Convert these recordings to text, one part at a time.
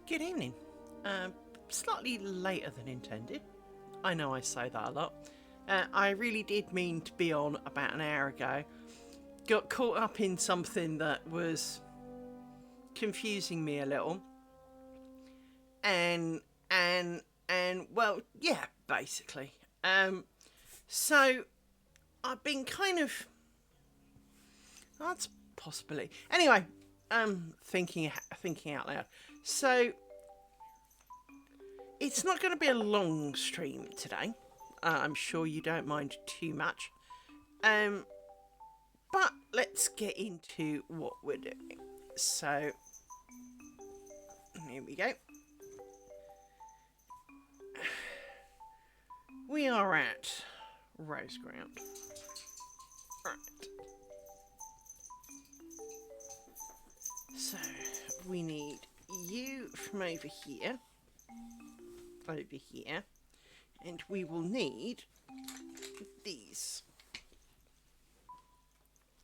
Good evening. Slightly later than intended. I know I say that a lot. I really did mean to be on about an hour ago. Got caught up in something that was confusing me a little. And well, yeah, basically. So I've been kind of that's possibly. Anyway, thinking out loud. So it's not going to be a long stream today. I'm sure you don't mind too much. But let's get into what we're doing. So here we go. We are at Rose Ground. Right. So we need you from over here, and we will need these.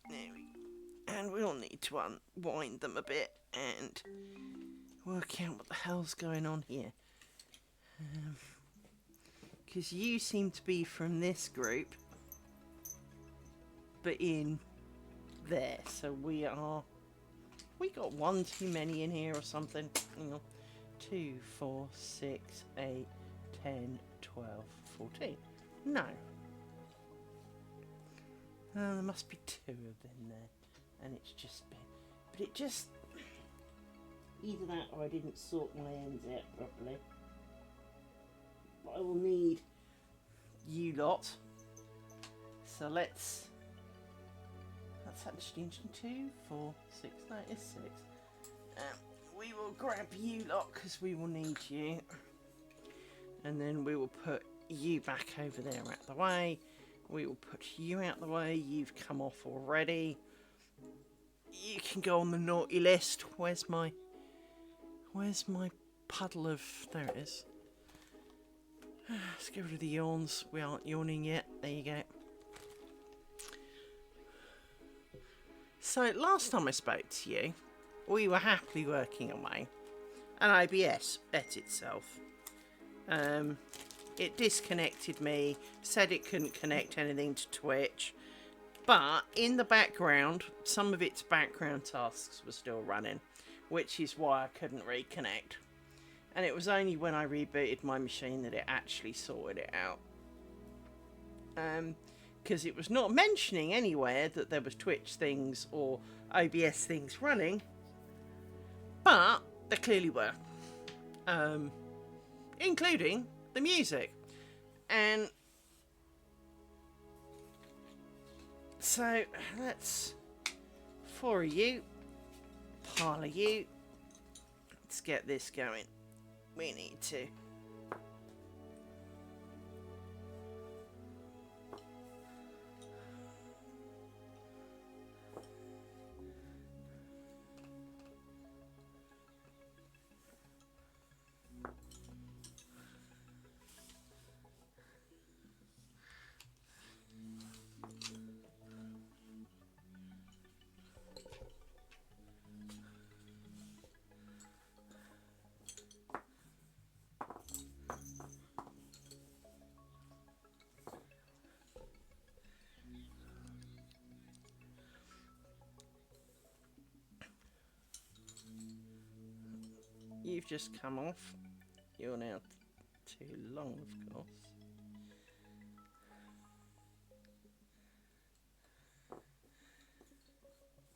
There we go. And we'll need to unwind them a bit and work out what the hell's going on here. Because you seem to be from this group, but in there. So we got one too many in here or something. Hang on. 2, 4, 6, 8, 10, 12, 14. No. There must be 2 of them there. And it's just been... But it just... Either that or I didn't sort my ends out properly. But I will need you lot. So let's... That's actually 2, 4, 6. No, it's 6. We will grab you lot because we will need you. And then we will put you back over there out the way. We will put you out the way. You've come off already. You can go on the naughty list. Where's my puddle of... There it is. Let's get rid of the yawns. We aren't yawning yet. There you go. So, last time I spoke to you, we were happily working away. And OBS bet itself. It disconnected me, said it couldn't connect anything to Twitch. But, in the background, some of its background tasks were still running. Which is why I couldn't reconnect. And it was only when I rebooted my machine that it actually sorted it out. Because it was not mentioning anywhere that there was Twitch things or OBS things running. But there clearly were. Including the music. And so let's 4 of you, pile of you. Let's get this going. We need to. You've just come off. You're now too long, of course.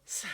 So.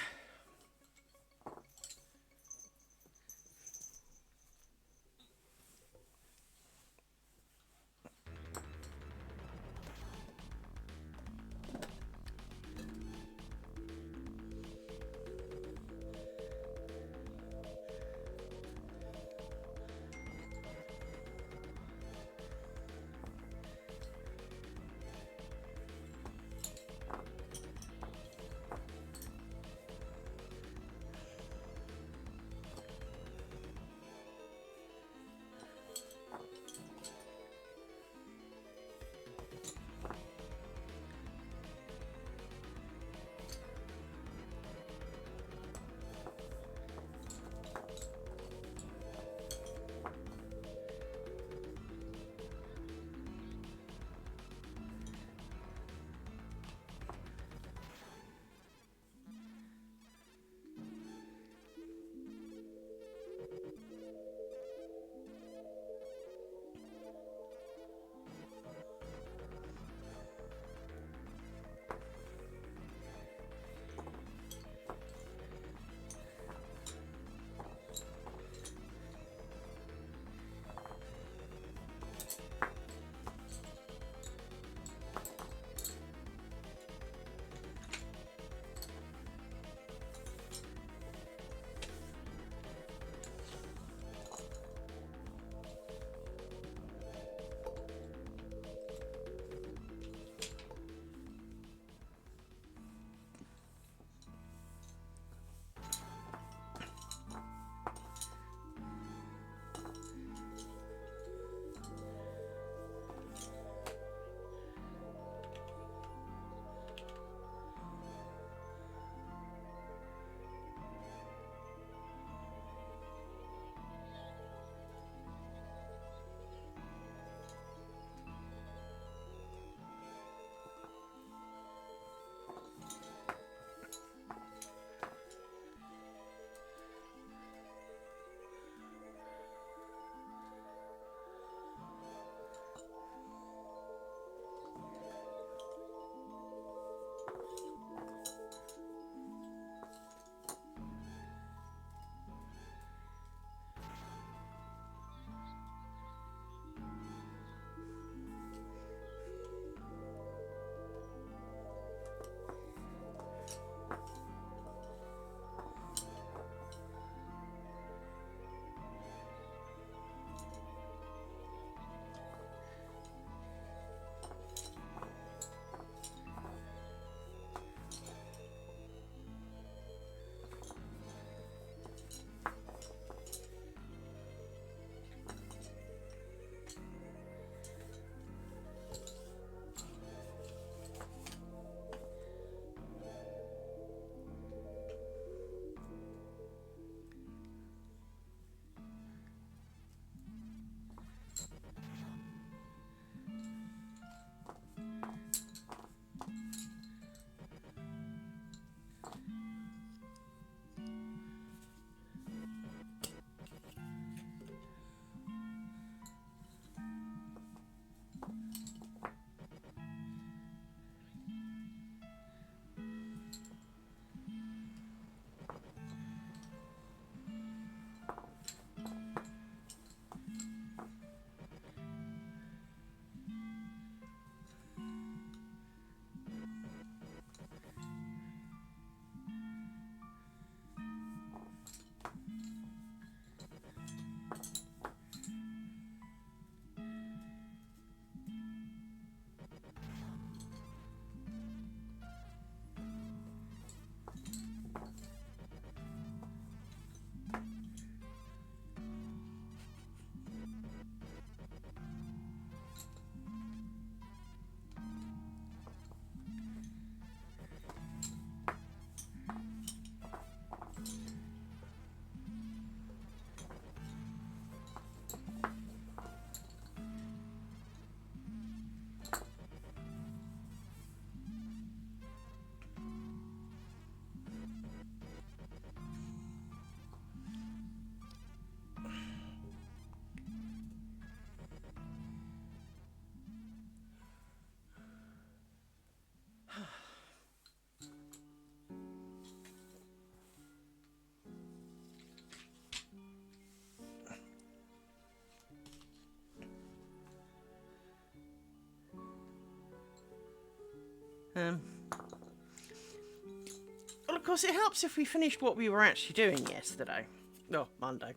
Well, of course, it helps if we finished what we were actually doing yesterday. Oh, Monday.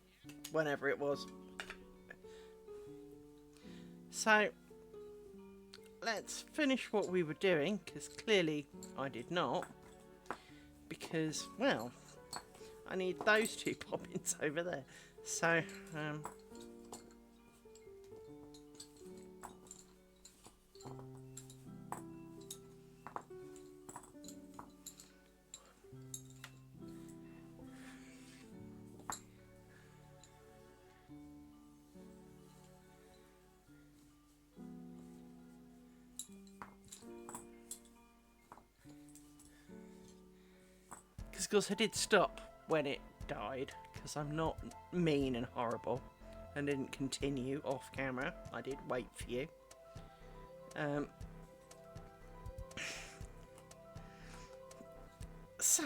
Whenever it was. So, let's finish what we were doing, because clearly I did not. Because, well, I need those two bobbins over there. So, of course, I did stop when it died, because I'm not mean and horrible, and didn't continue off camera. I did wait for you. So,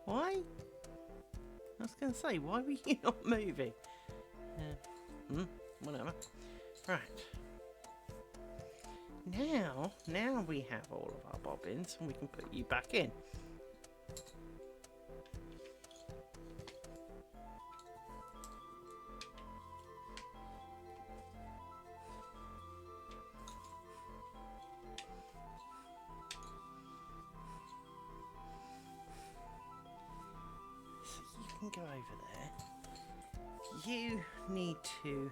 why? I was going to say, why were you not moving? Whatever. Right. Now we have all of our bobbins, and we can put you back in. Can go over there. You need to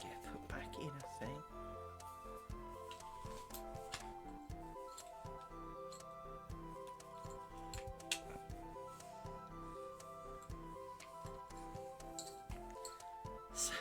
get put back in, I think. So.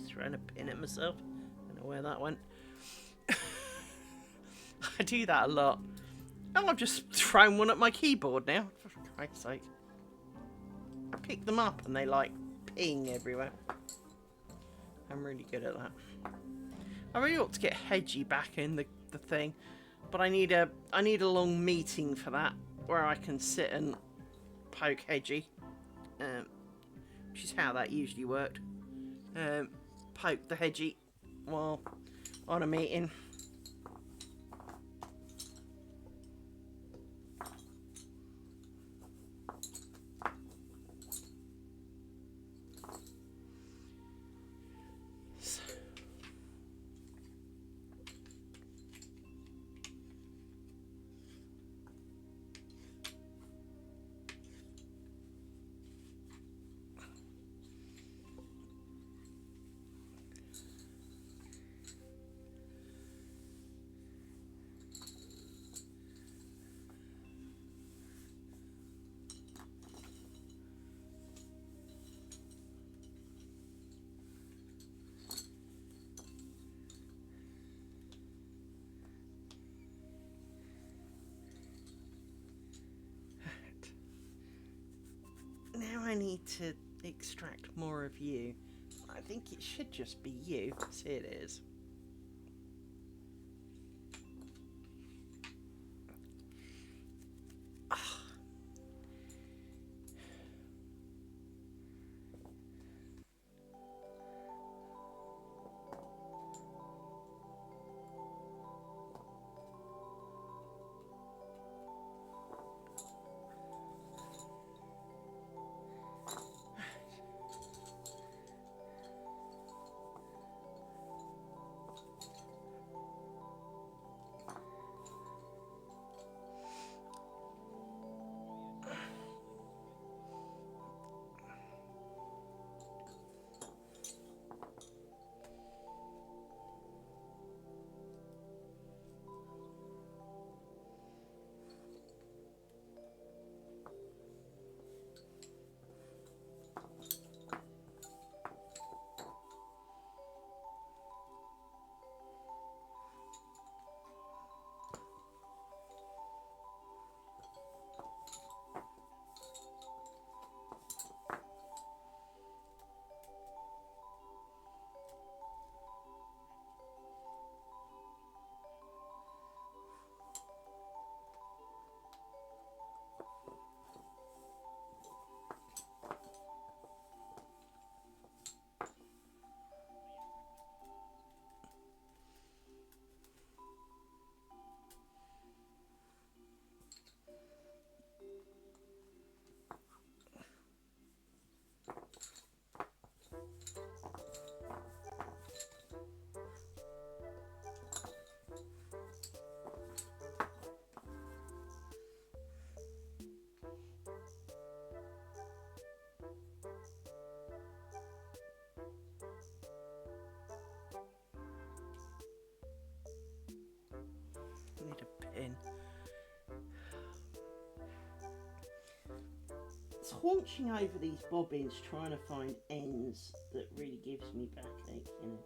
Trying to pin it myself. I don't know where that went. I do that a lot. Oh, I've just thrown one at my keyboard now. For Christ's sake. I pick them up and they like ping everywhere. I'm really good at that. I really ought to get Hedgie back in the thing. But I need a long meeting for that. Where I can sit and poke Hedgie. Which is how that usually worked. Poke the Hedgie while on a meeting. Now I need to extract more of you. I think it should just be you. See, it is. haunching over these bobbins trying to find ends that really gives me backache, you know.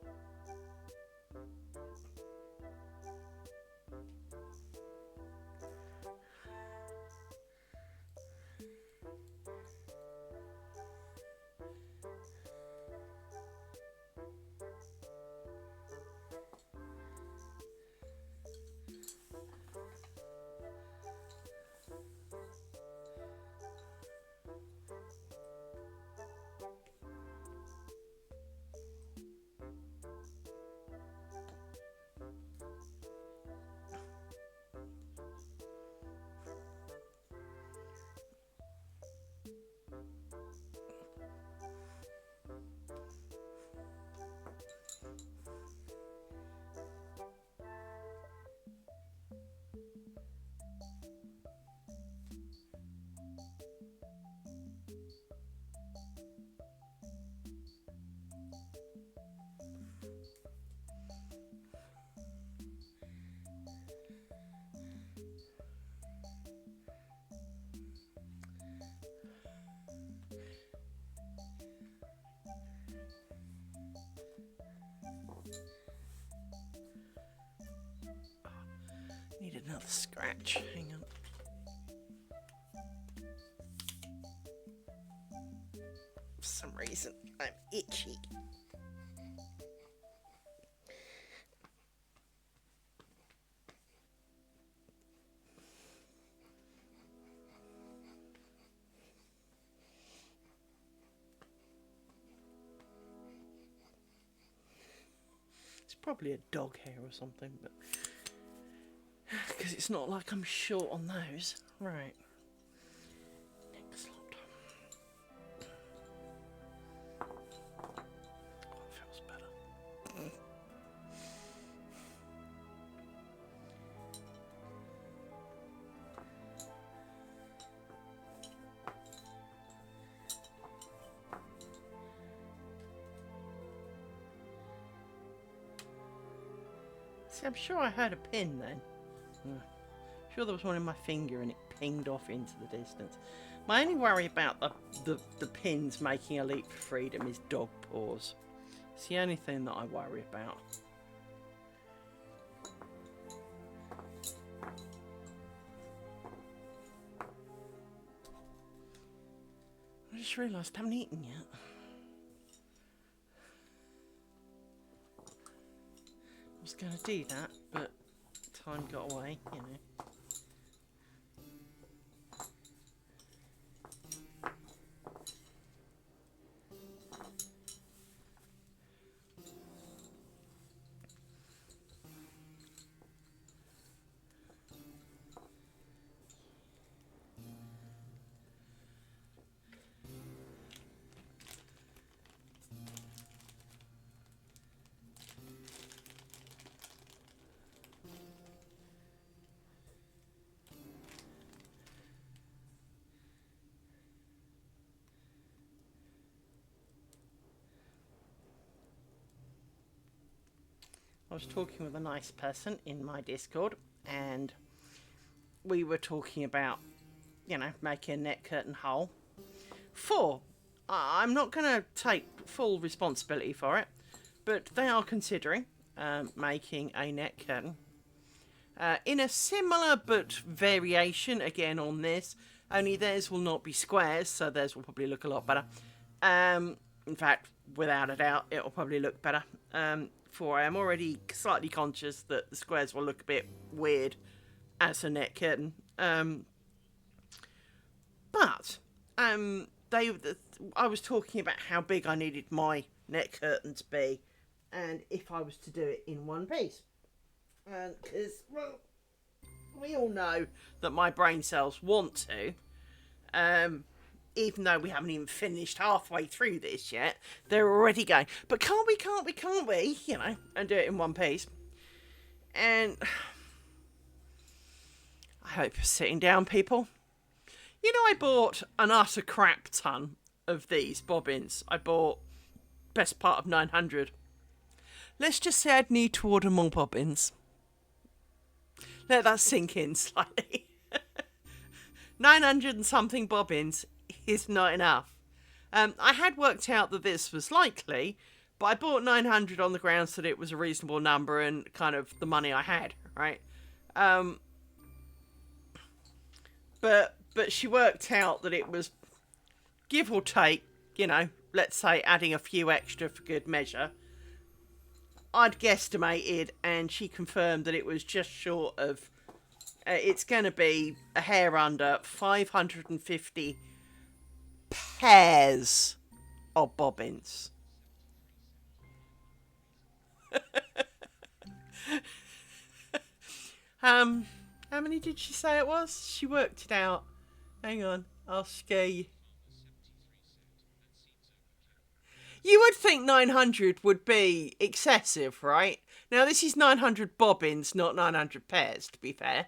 Need another scratch. Hang on. For some reason, I'm itchy. It's probably a dog hair or something, but because it's not like I'm short on those. Right. Next lot. Oh, it feels better. See, I'm sure I heard a pin then. Sure there was one in my finger and it pinged off into the distance. My only worry about the pins making a leap for freedom is dog paws. It's the only thing that I worry about. I just realised I haven't eaten yet. I was going to do that, but time got away, you know. I was talking with a nice person in my Discord, and we were talking about, you know, making a net curtain hole. I'm not going to take full responsibility for it, but they are considering making a net curtain in a similar but variation again on this. Only theirs will not be squares, so theirs will probably look a lot better. In fact, without a doubt, it will probably look better. For I am already slightly conscious that the squares will look a bit weird as a net curtain. But I was talking about how big I needed my net curtain to be, and if I was to do it in one piece. Because, well, we all know that my brain cells want to. Even though we haven't even finished halfway through this yet, they're already going, but can't we, you know, and do it in one piece. And I hope you're sitting down, people. You know, I bought an utter crap ton of these bobbins. I bought best part of 900. Let's just say I'd need to order more bobbins. Let that sink in slightly. 900 and something bobbins is not enough. I had worked out that this was likely, but I bought 900 on the grounds that it was a reasonable number and kind of the money I had, right? But she worked out that it was, give or take, you know, let's say adding a few extra for good measure. I'd guesstimated, and she confirmed that it was just short of, it's going to be a hair under 550 pairs of bobbins. How many did she say it was? She worked it out. Hang on, I'll scare you. You would think 900 would be excessive, right? Now, this is 900 bobbins, not 900 pairs, to be fair.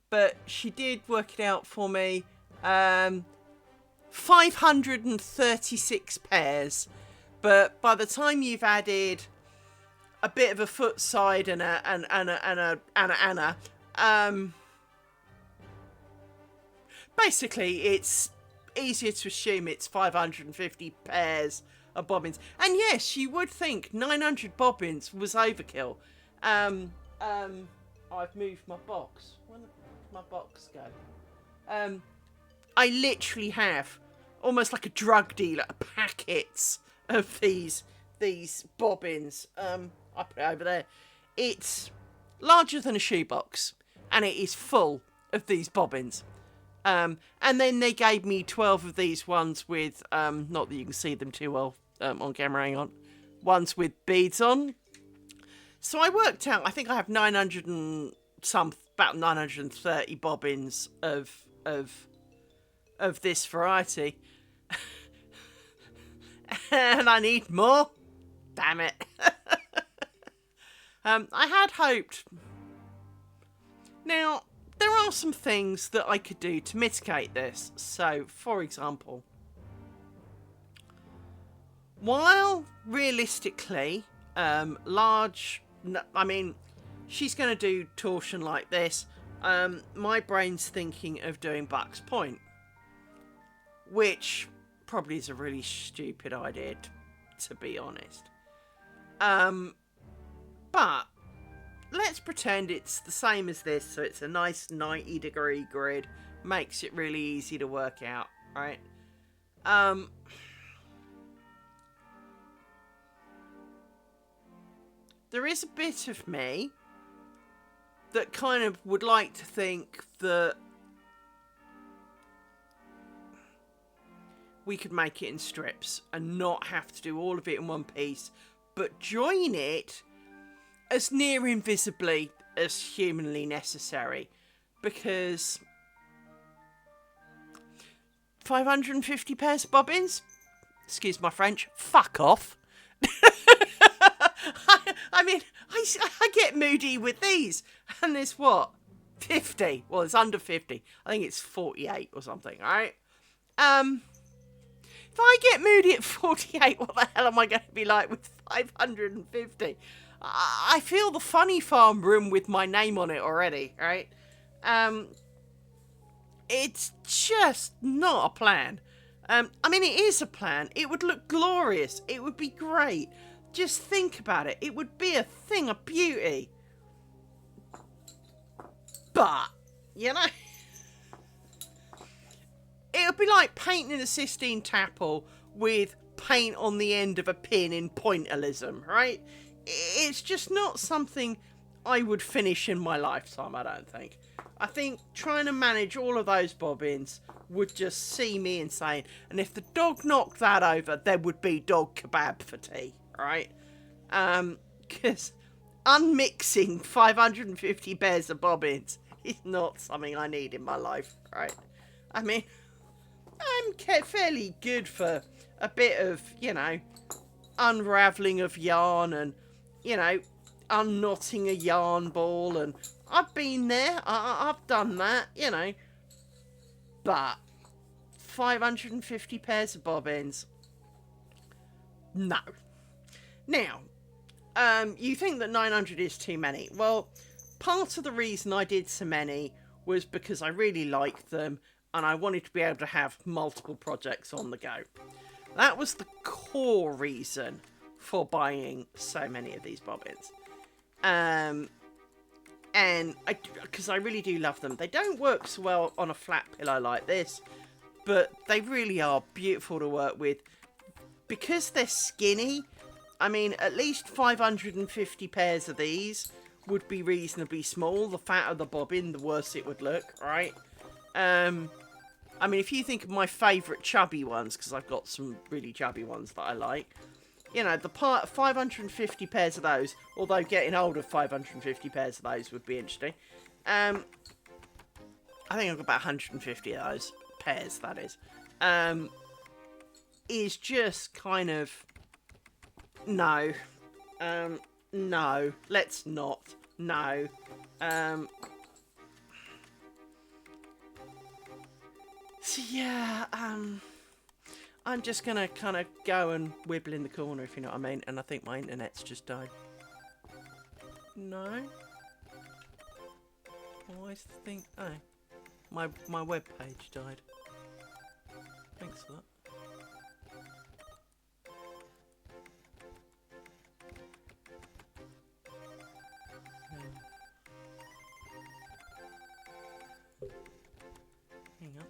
But she did work it out for me. 536 pairs. But by the time you've added a bit of a foot side and basically it's easier to assume it's 550 pairs of bobbins. And yes, you would think 900 bobbins was overkill. I've moved my box. Where did my box go? I literally have almost like a drug dealer packets of these bobbins. I put it over there. It's larger than a shoebox, and it is full of these bobbins. And then they gave me 12 of these ones with, not that you can see them too well on camera, hang on, ones with beads on. So I worked out, I think I have 900 and some, about 930 bobbins of this variety. And I need more. Damn it. I had hoped. Now, there are some things that I could do to mitigate this. So, for example, while realistically, she's going to do torsion like this. My brain's thinking of doing Buck's Point, which probably is a really stupid idea, to be honest. But let's pretend it's the same as this, so it's a nice 90-degree grid, makes it really easy to work out, right? There is a bit of me that kind of would like to think that we could make it in strips and not have to do all of it in one piece, but join it as near invisibly as humanly necessary, because 550 pairs of bobbins, excuse my French, fuck off. I mean, I get moody with these, and there's what, 50? Well, it's under 50. I think it's 48 or something, alright? If I get moody at 48, what the hell am I going to be like with 550? I feel the Funny Farm room with my name on it already, right? It's just not a plan. I mean, it is a plan. It would look glorious. It would be great. Just think about it. It would be a thing of beauty. But, you know, it would be like painting a Sistine Chapel with paint on the end of a pin in pointillism, right? It's just not something I would finish in my lifetime, I don't think. I think trying to manage all of those bobbins would just see me insane. And if the dog knocked that over, there would be dog kebab for tea, right? Because unmixing 550 pairs of bobbins is not something I need in my life, right? I mean, I'm fairly good for a bit of, you know, unravelling of yarn and, you know, unknotting a yarn ball, and I've been there, I've done that, you know, but 550 pairs of bobbins, no. Now, you think that 900 is too many. Well, part of the reason I did so many was because I really liked them, and I wanted to be able to have multiple projects on the go. That was the core reason for buying so many of these bobbins. And because I really do love them. They don't work so well on a flat pillow like this, but they really are beautiful to work with. Because they're skinny, I mean, at least 550 pairs of these would be reasonably small. The fatter the bobbin, the worse it would look, right? I mean, if you think of my favourite chubby ones, because I've got some really chubby ones that I like, you know, the 550 pairs of those, although getting hold of 550 pairs of those would be interesting. I think I've got about 150 of those pairs, that is just kind of, no, no, let's not, no, so yeah, I'm just gonna kind of go and wibble in the corner, if you know what I mean, and I think my internet's just died. No? Why is the thing, oh, my web page died. Thanks for that. Hang on.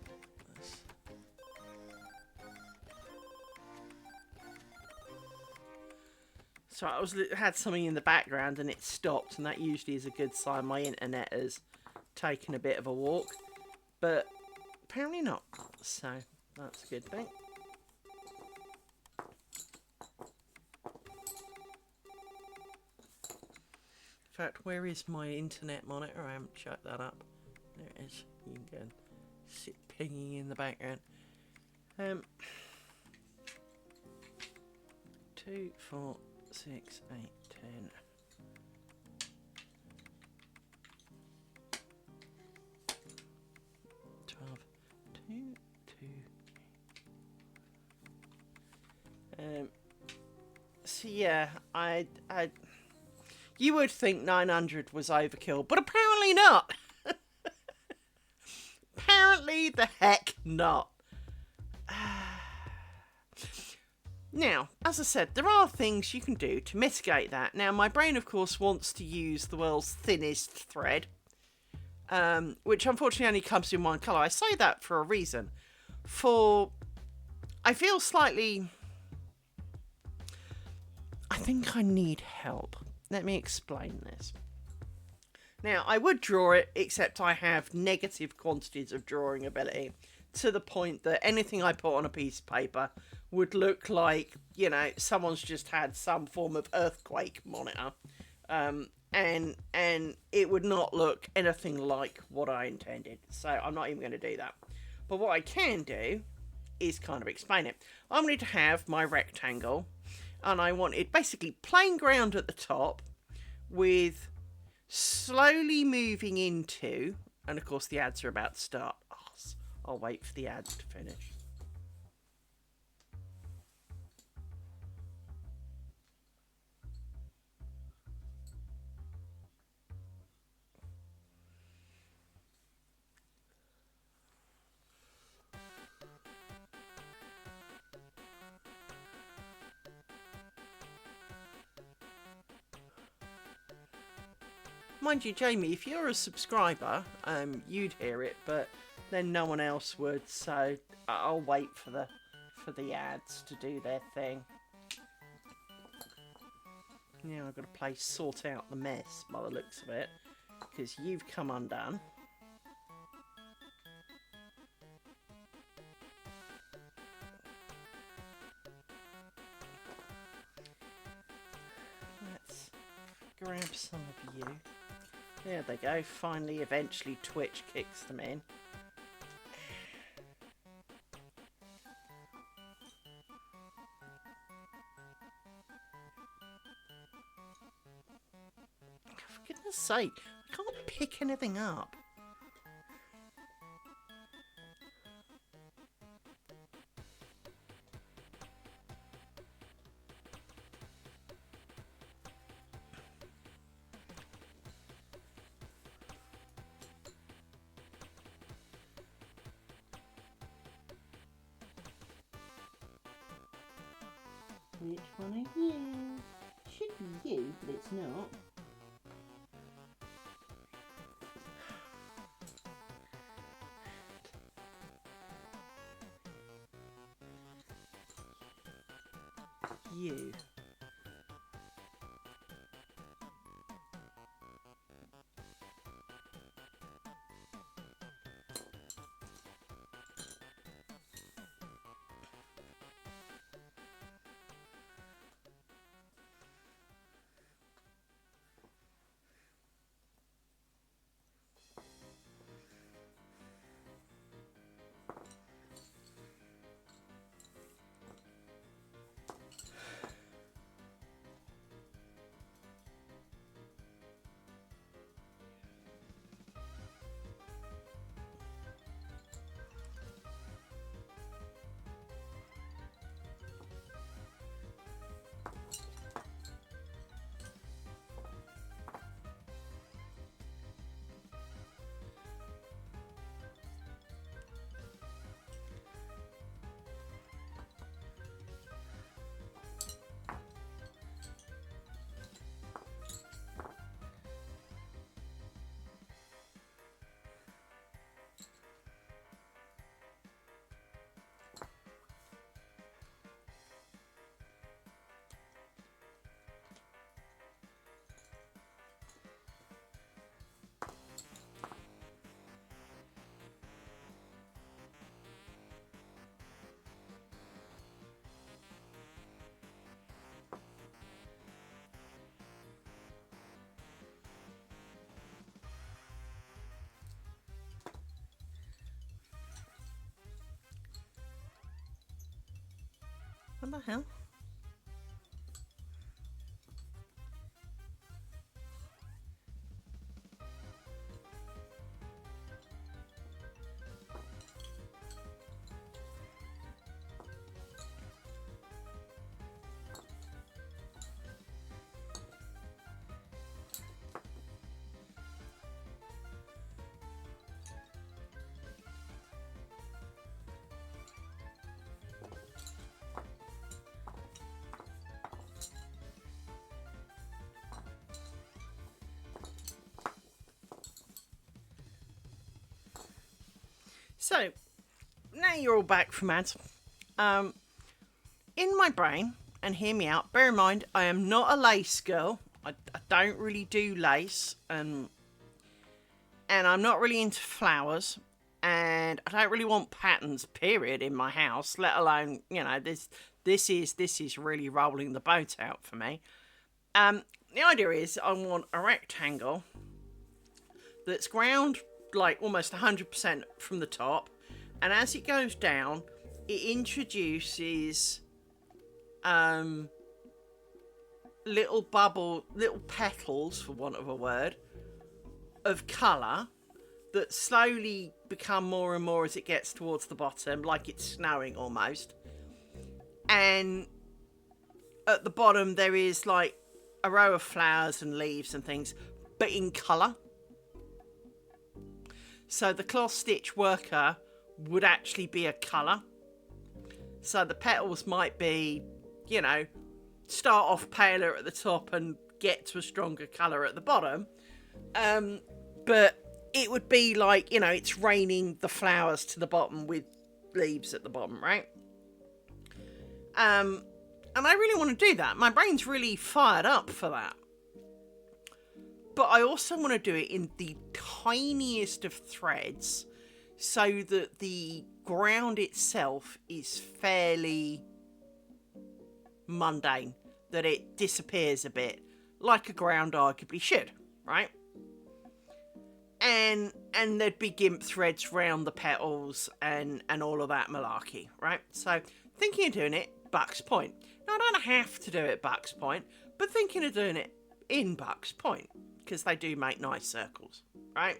So I had something in the background and it stopped, and that usually is a good sign my internet has taken a bit of a walk, but apparently not, so that's a good thing. In fact, where is my internet monitor? I haven't shut that up. There it is. You can go and sit pinging in the background. 2, 4, 6, 8, 10. So yeah, you would think 900 was overkill, but apparently not. Apparently the heck not. Now, as I said, there are things you can do to mitigate that. Now, my brain, of course, wants to use the world's thinnest thread, which unfortunately only comes in one colour. I say that for a reason. I feel slightly... I think I need help. Let me explain this. Now, I would draw it, except I have negative quantities of drawing ability, to the point that anything I put on a piece of paper would look like, you know, someone's just had some form of earthquake monitor. And it would not look anything like what I intended. So I'm not even going to do that. But what I can do is kind of explain it. I'm going to have my rectangle, and I wanted basically plain ground at the top with slowly moving into, and of course the ads are about to start. Oh, I'll wait for the ads to finish. Mind you, Jamie, if you're a subscriber, you'd hear it, but then no one else would, so I'll wait for the ads to do their thing. Now I've got to sort out the mess by the looks of it, because you've come undone. Let's grab some of you. There they go. Finally, eventually Twitch kicks them in. For goodness sake, I can't pick anything up. Which one are you? Should be you, but it's not. You. What the hell? So, now you're all back from ads. In my brain, and hear me out, bear in mind, I am not a lace girl. I don't really do lace, and I'm not really into flowers, and I don't really want patterns, period, in my house, let alone, you know, this is really rolling the boat out for me. The idea is I want a rectangle that's ground like almost 100% from the top, and as it goes down it introduces little petals, for want of a word, of colour that slowly become more and more as it gets towards the bottom, like it's snowing almost. And at the bottom there is like a row of flowers and leaves and things, but in colour. So the cloth stitch worker would actually be a colour. So the petals might be, you know, start off paler at the top and get to a stronger colour at the bottom. But it would be like, you know, it's raining the flowers to the bottom with leaves at the bottom, right? And I really want to do that. My brain's really fired up for that. But I also want to do it in the tiniest of threads so that the ground itself is fairly mundane, that it disappears a bit, like a ground arguably should, right? And there'd be gimp threads round the petals and all of that malarkey, right? So thinking of doing it Bucks Point. Now I don't have to do it Bucks Point, but thinking of doing it in Bucks Point, because they do make nice circles, right?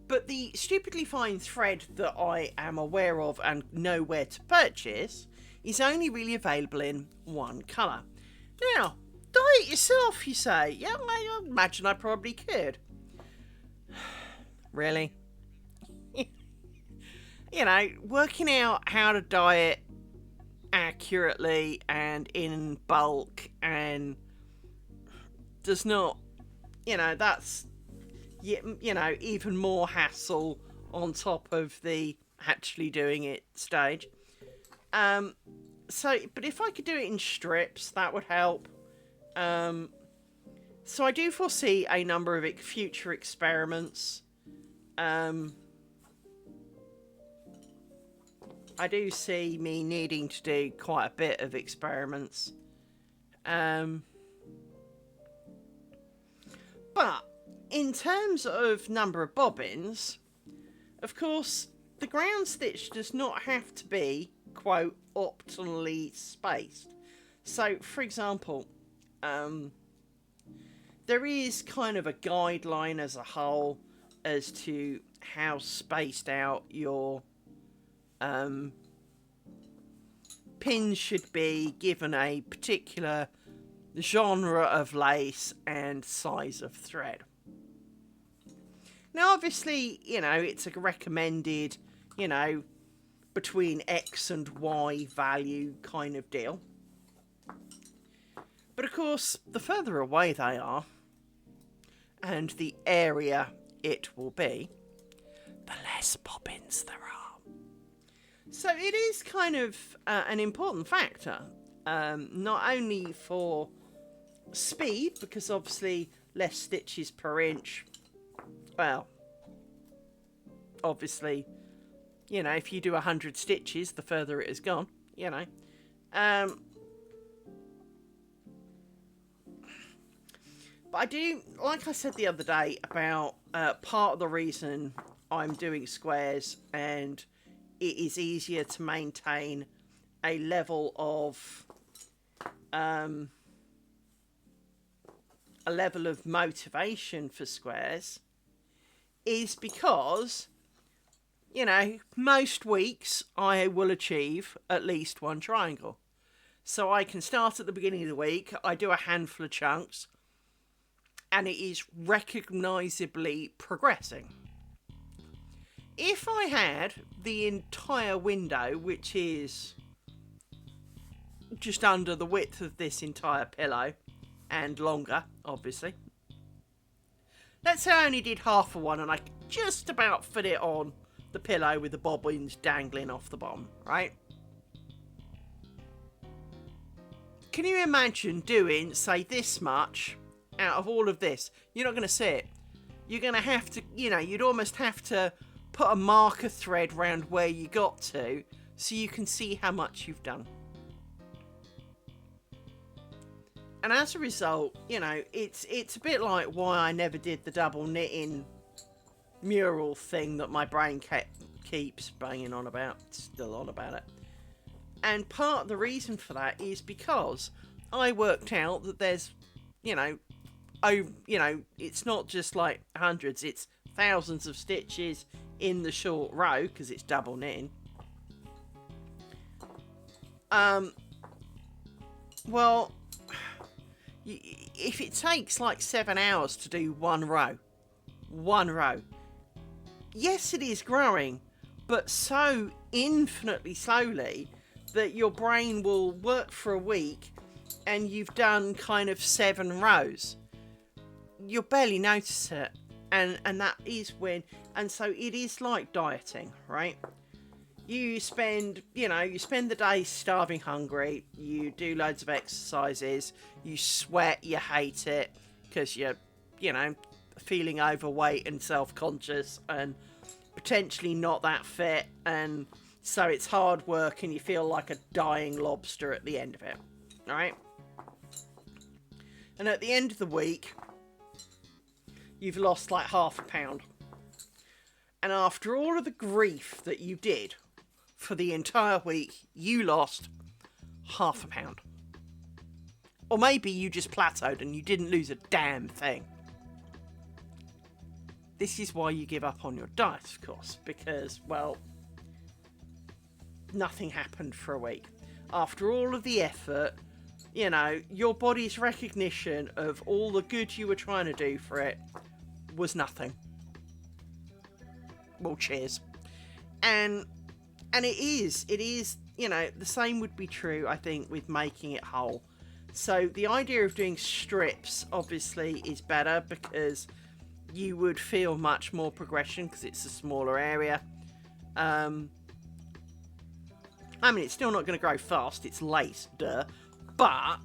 But the stupidly fine thread that I am aware of and know where to purchase is only really available in one colour. Now, dye it yourself, you say? Yeah, I imagine I probably could. Really? you know, working out how to dye it accurately and in bulk and does not, you know, that's, you know, even more hassle on top of the actually doing it stage. So, but if I could do it in strips, that would help. So I do foresee a number of future experiments. I do see me needing to do quite a bit of experiments. But in terms of number of bobbins, of course, the ground stitch does not have to be, quote, optimally spaced. So, for example, there is kind of a guideline as a whole as to how spaced out your pins should be given a particular genre of lace and size of thread. Now, obviously, you know, it's a recommended, you know, between X and Y value kind of deal. But of course, the further away they are, and the area it will be, the less bobbins there are. So it is kind of an important factor, not only for speed, because obviously less stitches per inch, well, obviously, you know, if you do 100 stitches, the further it has gone, you know. But I do, like I said the other day, about part of the reason I'm doing squares and it is easier to maintain a level of motivation for squares is because, you know, most weeks I will achieve at least one triangle. So I can start at the beginning of the week, I do a handful of chunks, and it is recognisably progressing. If I had the entire window, which is just under the width of this entire pillow, and longer, obviously. Let's say I only did half of one and I could just about fit it on the pillow with the bobbins dangling off the bottom, right? Can you imagine doing, say, this much out of all of this? You're not going to see it. You're going to have to, you know, you'd almost have to put a marker thread round where you got to so you can see how much you've done. And as a result, you know, it's a bit like why I never did the double knitting mural thing that my brain keeps banging on about, still on about it. And part of the reason for that is because I worked out that there's, you know, it's not just like hundreds, it's thousands of stitches in the short row because it's double knitting. Well, if it takes like 7 hours to do one row, yes, it is growing, but so infinitely slowly that your brain will work for a week and you've done kind of 7 rows. You'll barely notice it. And that is when, and so it is like dieting, right? You spend the day starving hungry, you do loads of exercises, you sweat, you hate it, because you're, you know, feeling overweight and self-conscious and potentially not that fit, and so it's hard work and you feel like a dying lobster at the end of it, right? And at the end of the week, you've lost like half a pound. And after all of the grief that you did for the entire week, you lost half a pound. Or maybe you just plateaued and you didn't lose a damn thing. This is why you give up on your diet, of course, because, well, nothing happened for a week. After all of the effort, you know, your body's recognition of all the good you were trying to do for it was nothing. Well, cheers. And And it is, you know, the same would be true, I think, with making it whole. So the idea of doing strips, obviously, is better because you would feel much more progression because it's a smaller area. I mean, it's still not going to grow fast. It's lace, duh. But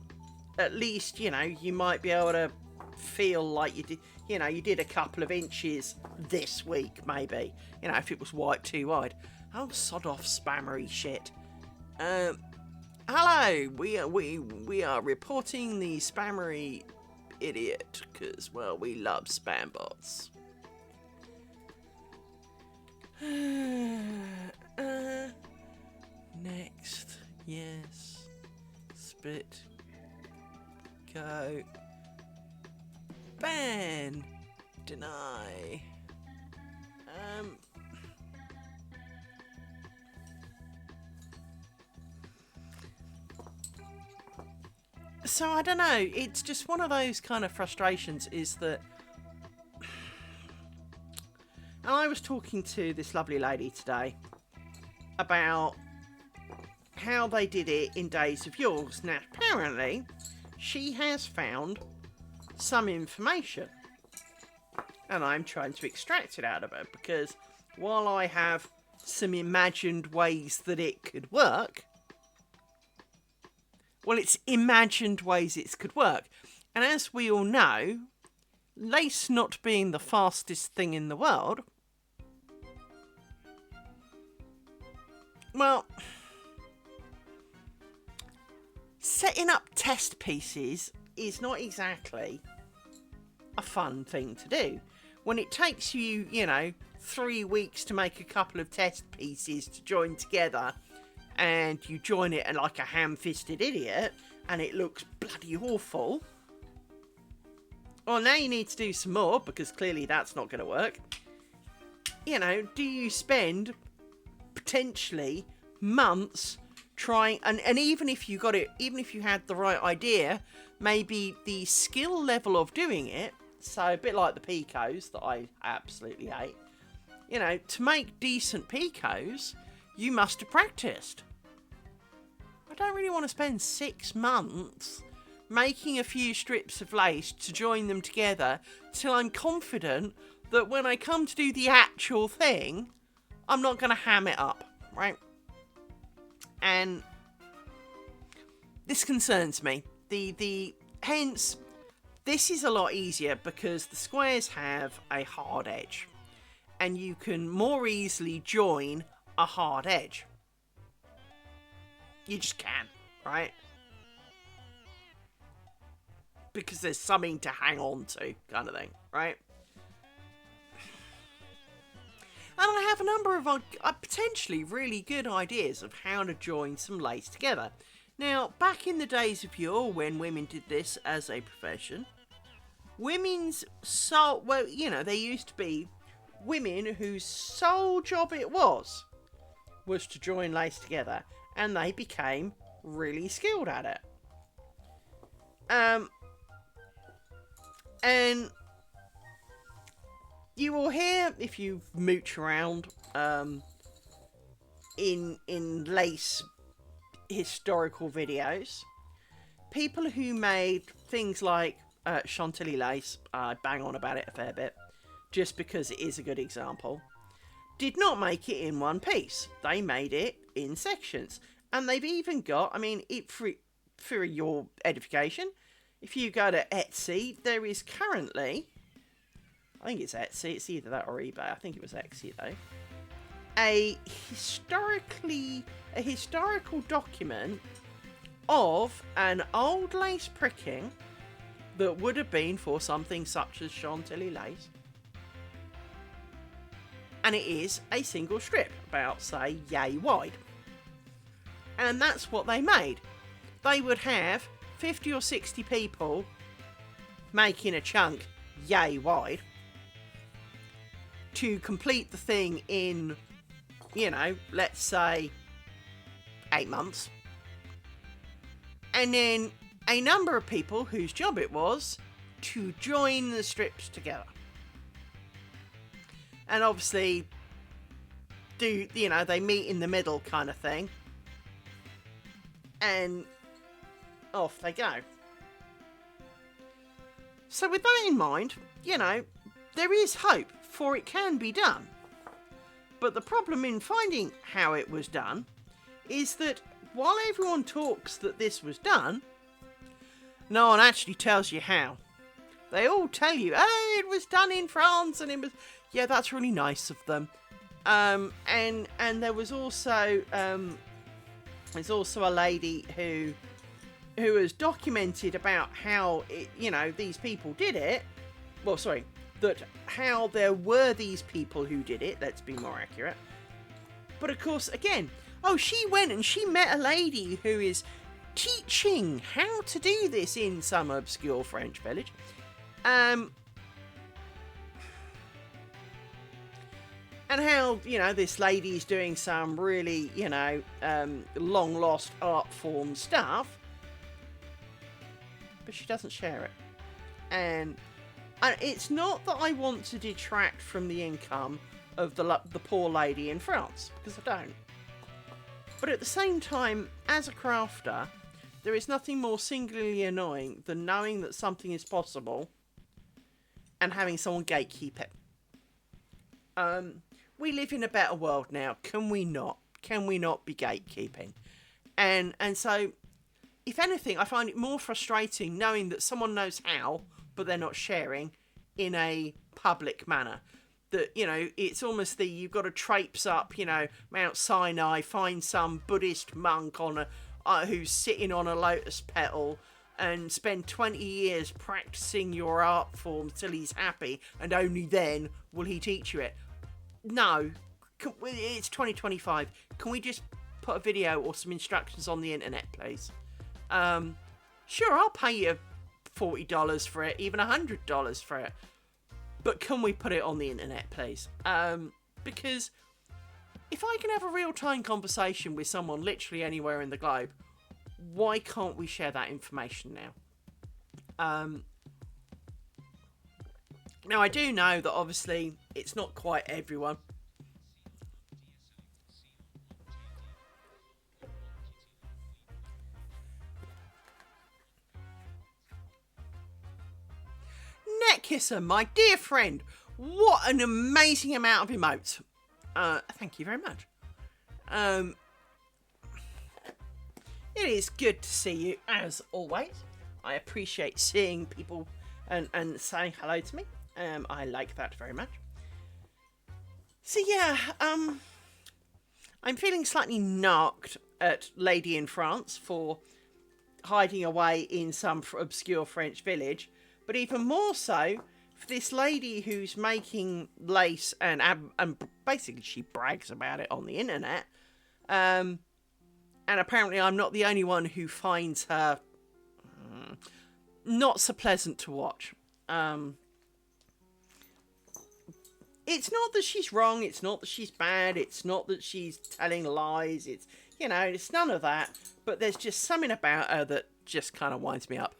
at least, you know, you might be able to feel like you did, you know, you did a couple of inches this week, maybe. You know, if it was white too wide. Oh, sod off spammery shit. Hello, we are reporting the spammery idiot because, well, we love spam bots. Next, yes, spit, go, ban, deny. So I don't know, it's just one of those kind of frustrations is that, and I was talking to this lovely lady today about how they did it in Days of Yore. Now apparently she has found some information and I'm trying to extract it out of her, because while I have some imagined ways that it could work, well, it's imagined ways it could work. And as we all know, lace not being the fastest thing in the world, well, setting up test pieces is not exactly a fun thing to do. When it takes you, you know, 3 weeks to make a couple of test pieces to join together, and you join it like a ham-fisted idiot, and it looks bloody awful. Well, now you need to do some more, because clearly that's not going to work. You know, do you spend potentially months trying, and even if you got it, even if you had the right idea, maybe the skill level of doing it, so a bit like the picos that I absolutely hate, you know, to make decent picos, you must have practiced. I don't really want to spend 6 months making a few strips of lace to join them together till I'm confident that when I come to do the actual thing, I'm not going to ham it up, right? And this concerns me. Hence, this is a lot easier because the squares have a hard edge, and you can more easily join a hard edge. You just can, right? Because there's something to hang on to, kind of thing, right? And I have a number of potentially really good ideas of how to join some lace together. Now, back in the days of yore, when women did this as a profession, women's sole, well, you know, there used to be women whose sole job it was to join lace together, and they became really skilled at it. And you will hear, if you mooch around in lace historical videos, people who made things like Chantilly lace, I bang on about it a fair bit, just because it is a good example, did not make it in one piece. They made it in sections. And they've even got, I mean, for your edification, if you go to Etsy, there is currently, I think it's Etsy, it's either that or eBay, I think it was Etsy though, a historical document of an old lace pricking that would have been for something such as Chantilly lace. And it is a single strip, about, say, yay wide. And that's what they made. They would have 50 or 60 people making a chunk yay wide to complete the thing in, you know, let's say 8 months. And then a number of people whose job it was to join the strips together. And obviously, do, you know, they meet in the middle kind of thing. And off they go. So with that in mind, you know, there is hope, for it can be done. But the problem in finding how it was done is that while everyone talks that this was done, no one actually tells you how. They all tell you, oh, it was done in France, and it was, yeah, that's really nice of them. And there was also there's also a lady who has documented about how it, you know, these people did it. Well, sorry, that how there were these people who did it. Let's be more accurate. But of course, again, oh, she went and she met a lady who is teaching how to do this in some obscure French village. And how, you know, this lady's doing some really, you know, long lost art form stuff, but she doesn't share it. And it's not that I want to detract from the income of the poor lady in France, because I don't. But at the same time, as a crafter, there is nothing more singularly annoying than knowing that something is possible and having someone gatekeep it. We live in a better world now. Can we not? Can we not be gatekeeping? And so, if anything, I find it more frustrating knowing that someone knows how, but they're not sharing in a public manner. That, you know, it's almost you've got to traipse up, you know, Mount Sinai, find some Buddhist monk on who's sitting on a lotus petal, and spend 20 years practicing your art form till he's happy, and only then will he teach you it. No, it's 2025. Can we just put a video or some instructions on the internet, please? Sure, I'll pay you $40 for it, even $100 for it. But can we put it on the internet, please? Because if I can have a real-time conversation with someone literally anywhere in the globe, why can't we share that information now? Now, I do know that obviously it's not quite everyone. Netkisser, my dear friend, what an amazing amount of emotes. Thank you very much. It is good to see you, as always. I appreciate seeing people and saying hello to me. I like that very much. So yeah, I'm feeling slightly knocked at Lady in France for hiding away in some obscure French village, but even more so for this lady who's making lace and basically she brags about it on the internet. And apparently I'm not the only one who finds her not so pleasant to watch. It's not that she's wrong, it's not that she's bad, it's not that she's telling lies, it's, you know, it's none of that, but there's just something about her that just kind of winds me up.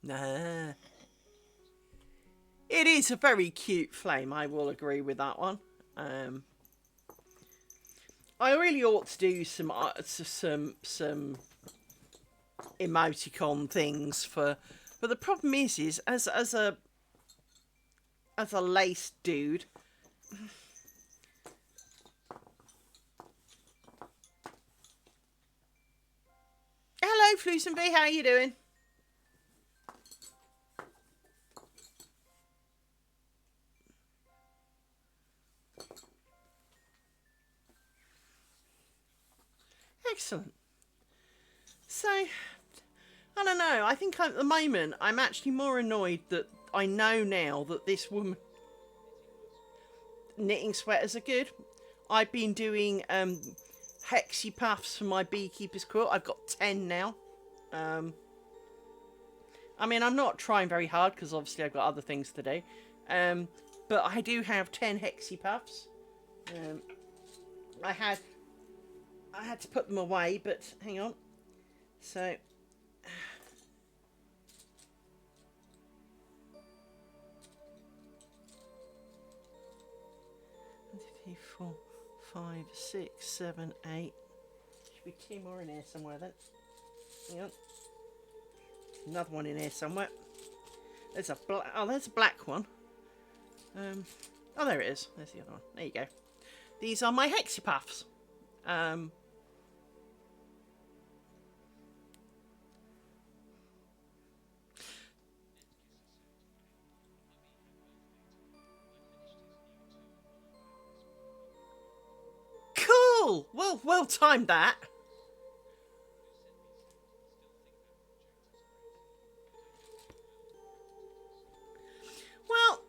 Nah. It is a very cute flame, I will agree with that one. I really ought to do some emoticon things for, but the problem is as a lace dude, hello Flusen V, how are you doing? Excellent. So, I don't know. I think at the moment I'm actually more annoyed that I know now that this woman knitting sweaters are good. I've been doing hexy puffs for my beekeeper's quilt. I've got 10 now. I mean, I'm not trying very hard because obviously I've got other things to do. But I do have 10 hexy puffs. I had to put them away, but hang on. So, 3, 4, 5, 6, 7, 8. Should be 2 more in here somewhere then. Hang on. Another one in here somewhere. There's a there's a black one. Oh, there it is. There's the other one. There you go. These are my hexapuffs. Cool. Well timed that. Well,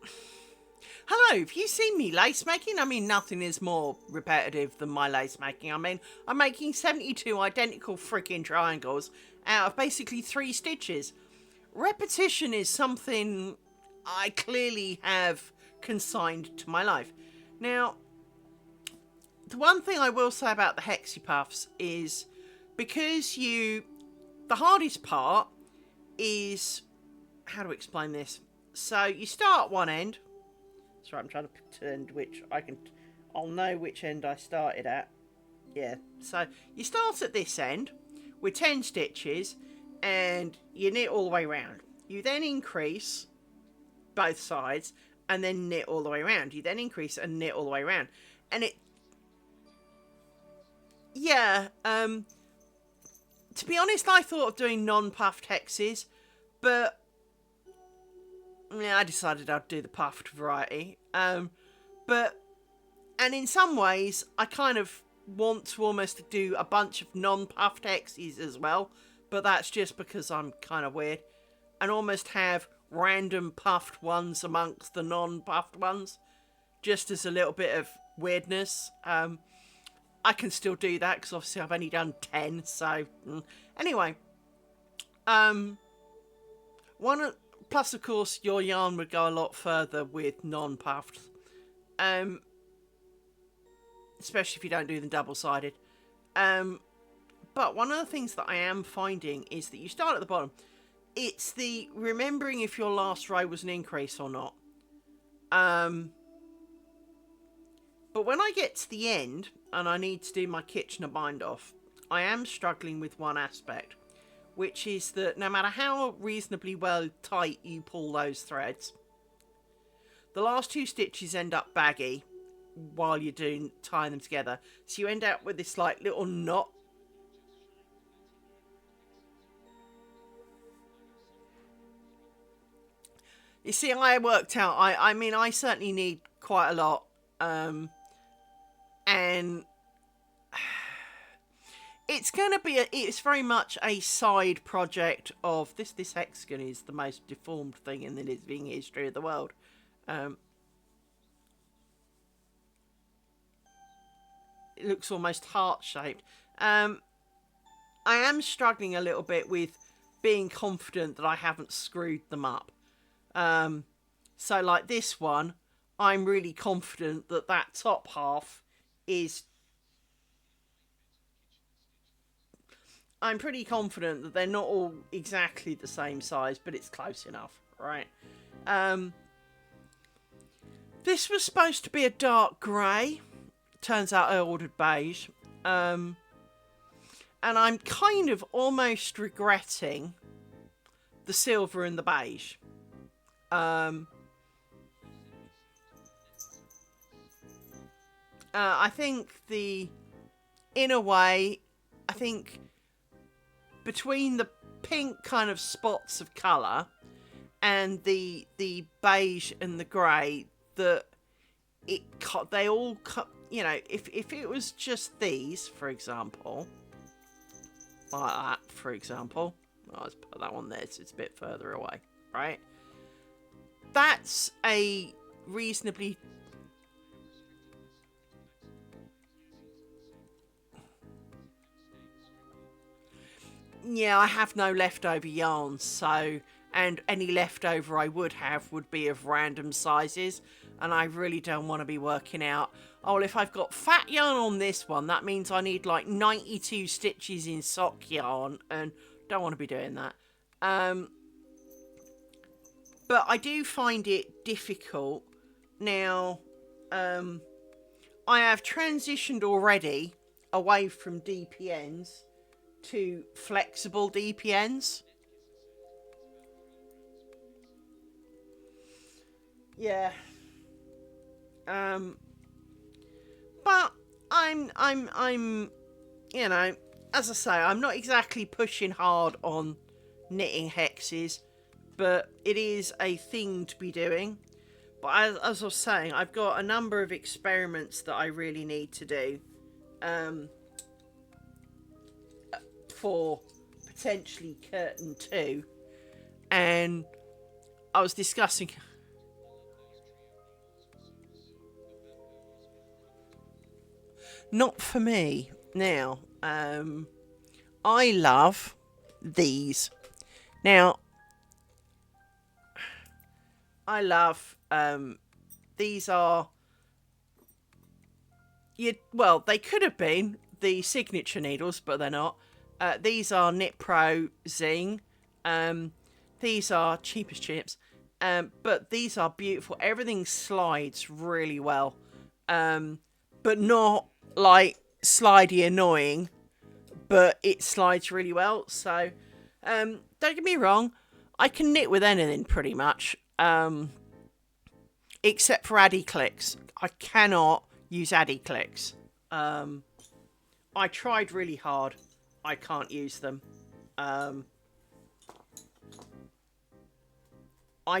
hello, have you seen me lace making? I mean, nothing is more repetitive than my lace making. I mean, I'm making 72 identical freaking triangles out of basically 3 stitches. Repetition is something I clearly have consigned to my life. Now, the one thing I will say about the hexapuffs is because the hardest part is, how to explain this? So you start one end. Sorry, I'm trying to pretend I'll know which end I started at. Yeah, so you start at this end with 10 stitches and you knit all the way around. You then increase both sides and then knit all the way around. You then increase and knit all the way around. And to be honest, I thought of doing non-puffed hexes, but yeah, I decided I'd do the puffed variety. And in some ways, I kind of want to almost do a bunch of non-puffed hexes as well, but that's just because I'm kind of weird, and almost have random puffed ones amongst the non-puffed ones, just as a little bit of weirdness. I can still do that because obviously I've only done 10. So anyway, plus of course your yarn would go a lot further with non-puffed, especially if you don't do them double-sided. But one of the things that I am finding is that you start at the bottom. It's the remembering if your last row was an increase or not. But when I get to the end and I need to do my Kitchener bind off, I am struggling with one aspect, which is that no matter how reasonably well tight you pull those threads, the last 2 stitches end up baggy while you're tying them together. So you end up with this like little knot. You see, I worked out, I mean, I certainly need quite a lot. And it's going to be, it's very much a side project of, this hexagon is the most deformed thing in the living history of the world. It looks almost heart-shaped. I am struggling a little bit with being confident that I haven't screwed them up. So like this one, I'm really confident that that top half is... I'm pretty confident that they're not all exactly the same size, but it's close enough, right? This was supposed to be a dark grey. Turns out I ordered beige. And I'm kind of almost regretting the silver and the beige. I think in a way, I think between the pink kind of spots of colour and the beige and the grey, that they all, you know, if it was just these, for example, like that, for example, let's put that one there so it's a bit further away, right? That's a reasonably... Yeah, I have no leftover yarn, so... And any leftover I would have would be of random sizes, and I really don't want to be working out, oh, well, if I've got fat yarn on this one, that means I need like 92 stitches in sock yarn, and don't want to be doing that. But I do find it difficult. Now, I have transitioned already away from DPNs to flexible DPNs. Yeah. But I'm, you know, as I say, I'm not exactly pushing hard on knitting hexes, but it is a thing to be doing. But as I was saying, I've got a number of experiments that I really need to do for potentially curtain 2. And I was discussing... Not for me. Now, I love these. Now, I love... these are... well, they could have been the signature needles, but they're not. These are Knit Pro Zing. These are cheap as chips. But these are beautiful. Everything slides really well. But not like slidey annoying. But it slides really well. So, don't get me wrong. I can knit with anything pretty much. Except for Addy clicks. I cannot use Addy clicks. I tried really hard. I can't use them. I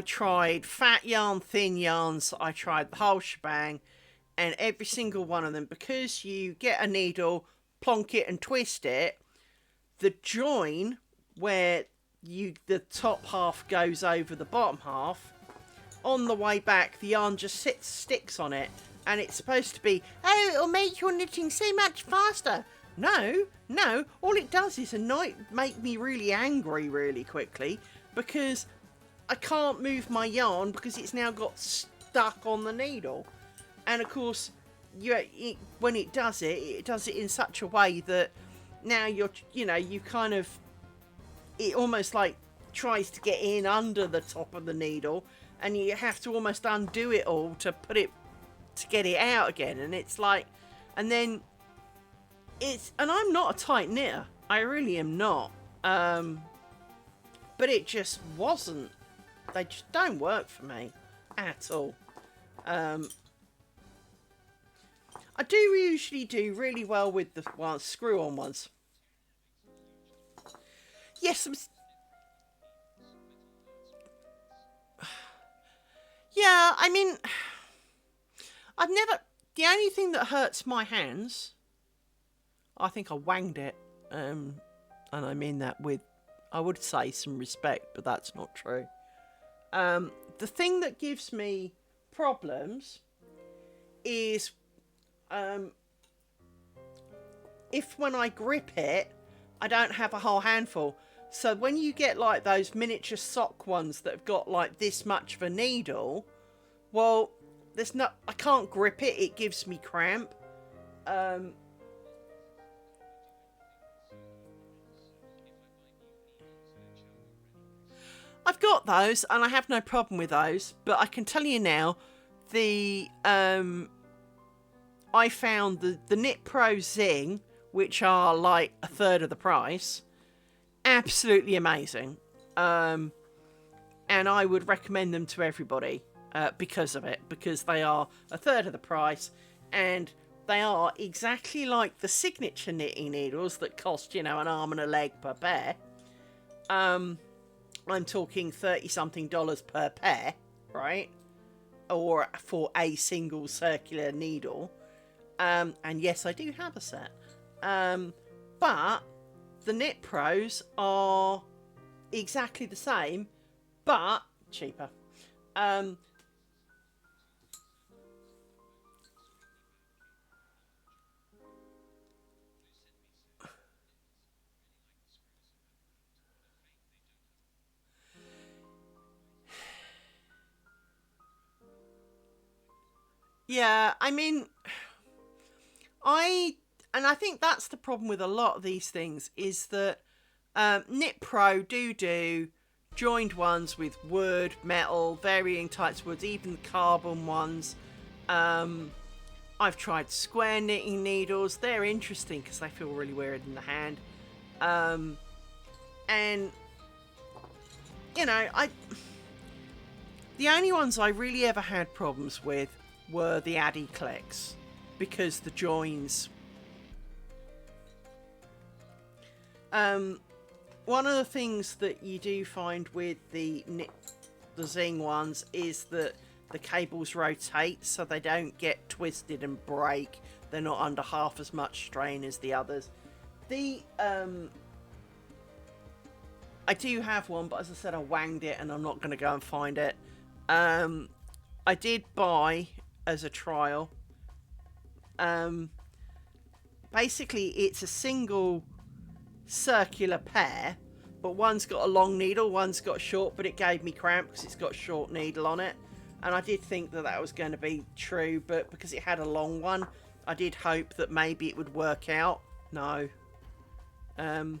tried fat yarn, thin yarns. I tried the whole shebang. And every single one of them, because you get a needle, plonk it and twist it, the join where the top half goes over the bottom half, on the way back, the yarn just sticks on it. And it's supposed to be, oh, it'll make your knitting so much faster. No. All it does is make me really angry really quickly, because I can't move my yarn because it's now got stuck on the needle. And of course, when it does it in such a way that now you kind of, it almost like tries to get in under the top of the needle, and you have to almost undo it all to get it out again. And it's like, and then and I'm not a tight knitter. I really am not. But it just wasn't. They just don't work for me at all. I do usually do really well with the screw-on ones. Yes, yeah, I mean, the only thing that hurts my hands, I think I wanged it, and I mean that with, I would say, some respect, but that's not true. The thing that gives me problems is if when I grip it, I don't have a whole handful. So when you get like those miniature sock ones that have got like this much of a needle, well, I can't grip it. It gives me cramp. I've got those and I have no problem with those, but I can tell you now, I found the Knit Pro Zing, which are like a third of the price, absolutely amazing. And I would recommend them to everybody because of it, because they are a third of the price, and they are exactly like the signature knitting needles that cost, an arm and a leg per pair. I'm talking $30-something per pair, right? Or for a single circular needle. And yes, I do have a set. But the Knit Pros are exactly the same, but cheaper. Yeah, I mean, I think that's the problem with a lot of these things, is that Knit Pro do joined ones with wood, metal, varying types of woods, even the carbon ones. I've tried square knitting needles. They're interesting because they feel really weird in the hand. And you know, the only ones I really ever had problems with were the Addy clicks, because the joins. One of the things that you do find with the Zing ones is that the cables rotate, so they don't get twisted and break. They're not under half as much strain as the others. I do have one, but as I said, I wanged it and I'm not going to go and find it. I did buy as a trial. Basically, it's a single circular pair, but one's got a long needle, one's got short, but it gave me cramp because it's got a short needle on it. And I did think that that was going to be true, but because it had a long one, I did hope that maybe it would work out. No. I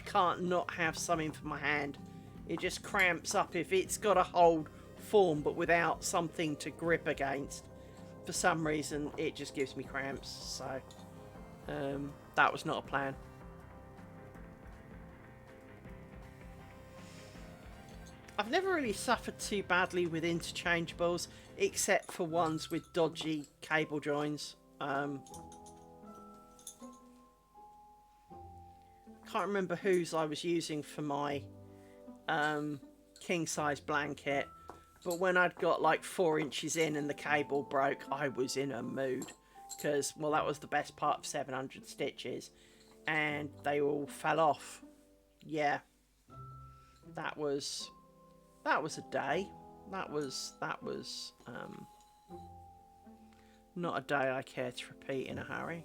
can't not have something for my hand. It just cramps up if it's got a hold form but without something to grip against. For some reason it just gives me cramps, so that was not a plan. I've never really suffered too badly with interchangeables, except for ones with dodgy cable joins. Can't remember whose I was using for my king size blanket, but when I'd got like 4 inches in and the cable broke, I was in a mood, because, well, that was the best part of 700 stitches, and they all fell off. Yeah, that was a day. That was not a day I care to repeat in a hurry.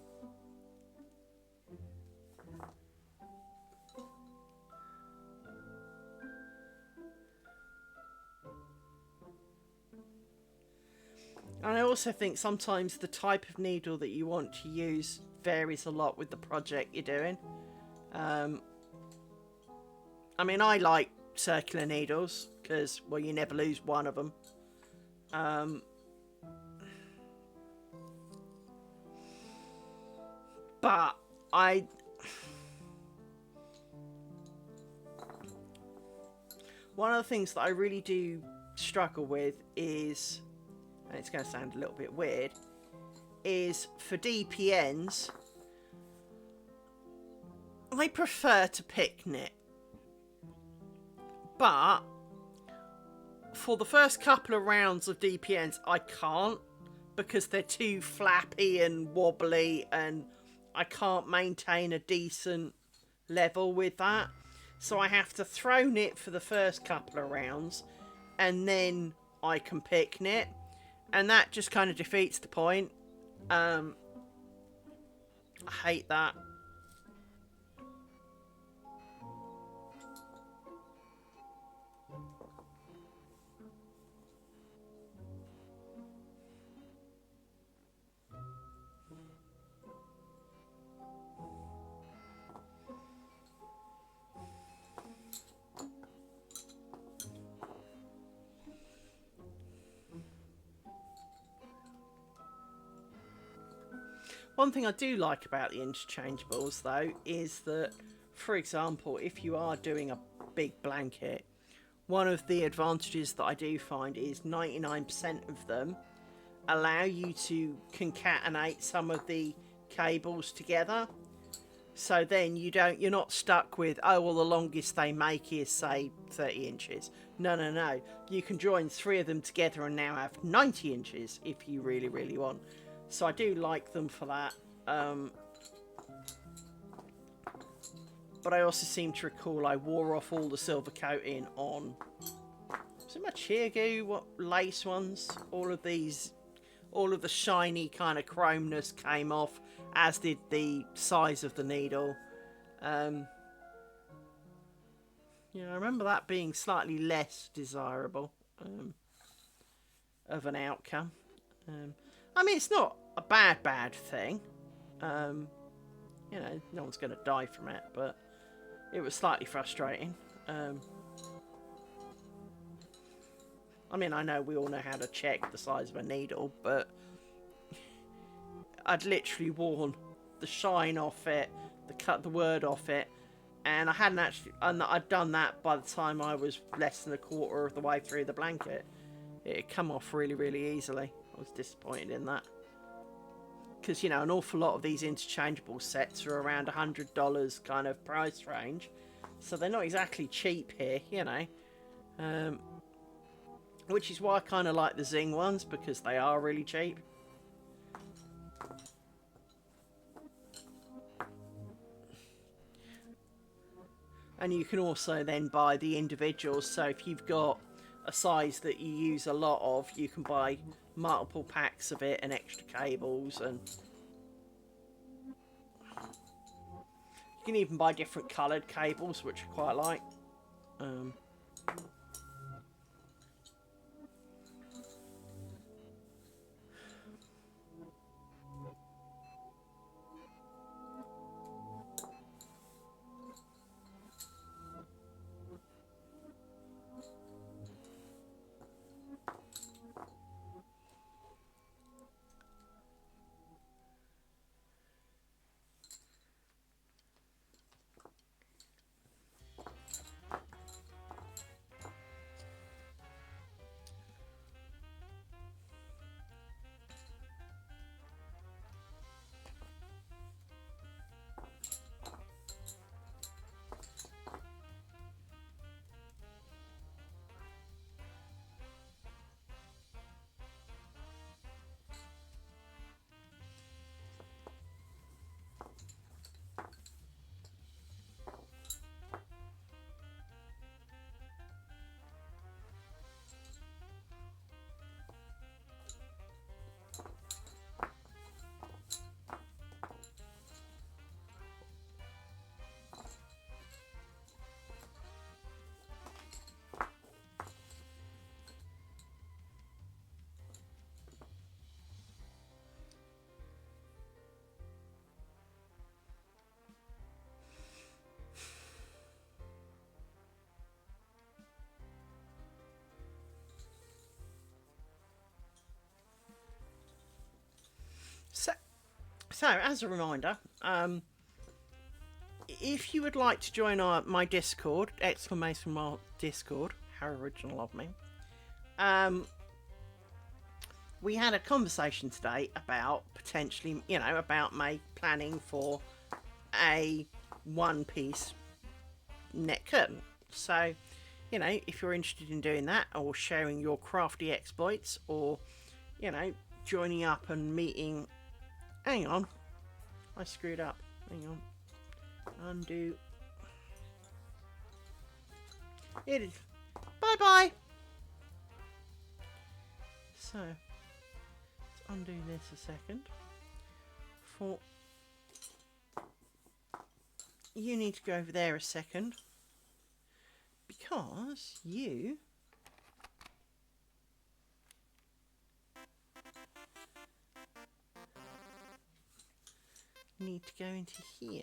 And I also think sometimes the type of needle that you want to use varies a lot with the project you're doing. I mean, I like circular needles because, well, you never lose one of them. But one of the things that I really do struggle with is, and it's going to sound a little bit weird, is for DPNs, I prefer to pick knit. But for the first couple of rounds of DPNs, I can't, because they're too flappy and wobbly, and I can't maintain a decent level with that. So I have to throw knit for the first couple of rounds, and then I can pick knit. And that just kind of defeats the point. I hate that. One thing I do like about the interchangeables, though, is that, for example, if you are doing a big blanket, one of the advantages that I do find is 99% of them allow you to concatenate some of the cables together. So then you're not stuck with, oh, well, the longest they make is, say, 30 inches. No. You can join 3 of them together and now have 90 inches if you really, really want. So I do like them for that. But I also seem to recall I wore off all the silver coating on, was it my Chiagu? What lace ones? All of the shiny kind of chromeness came off, as did the size of the needle. Yeah, I remember that being slightly less desirable of an outcome. I mean, it's not a bad thing. You know, no one's going to die from it, but it was slightly frustrating. I mean, I know we all know how to check the size of a needle, but I'd literally worn the shine off it, the word off it, and I hadn't actually, and I'd done that by the time I was less than a quarter of the way through the blanket. It had come off really, really easily. I was disappointed in that. Because, you know, an awful lot of these interchangeable sets are around $100 kind of price range. So they're not exactly cheap here, you know. Which is why I kind of like the Zing ones, because they are really cheap. And you can also then buy the individuals. So if you've got a size that you use a lot of, you can buy multiple packs of it and extra cables, and you can even buy different coloured cables, which I quite like. So as a reminder, if you would like to join my Discord, exclamation mark Discord, how original of me, we had a conversation today about potentially, you know, about my planning for a one-piece net curtain. So, you know, if you're interested in doing that, or sharing your crafty exploits, or, you know, joining up and meeting... Hang on. I screwed up. Hang on. Undo. It is. Bye-bye! So, let's undo this a second. You need to go over there a second. Because you... need to go into here.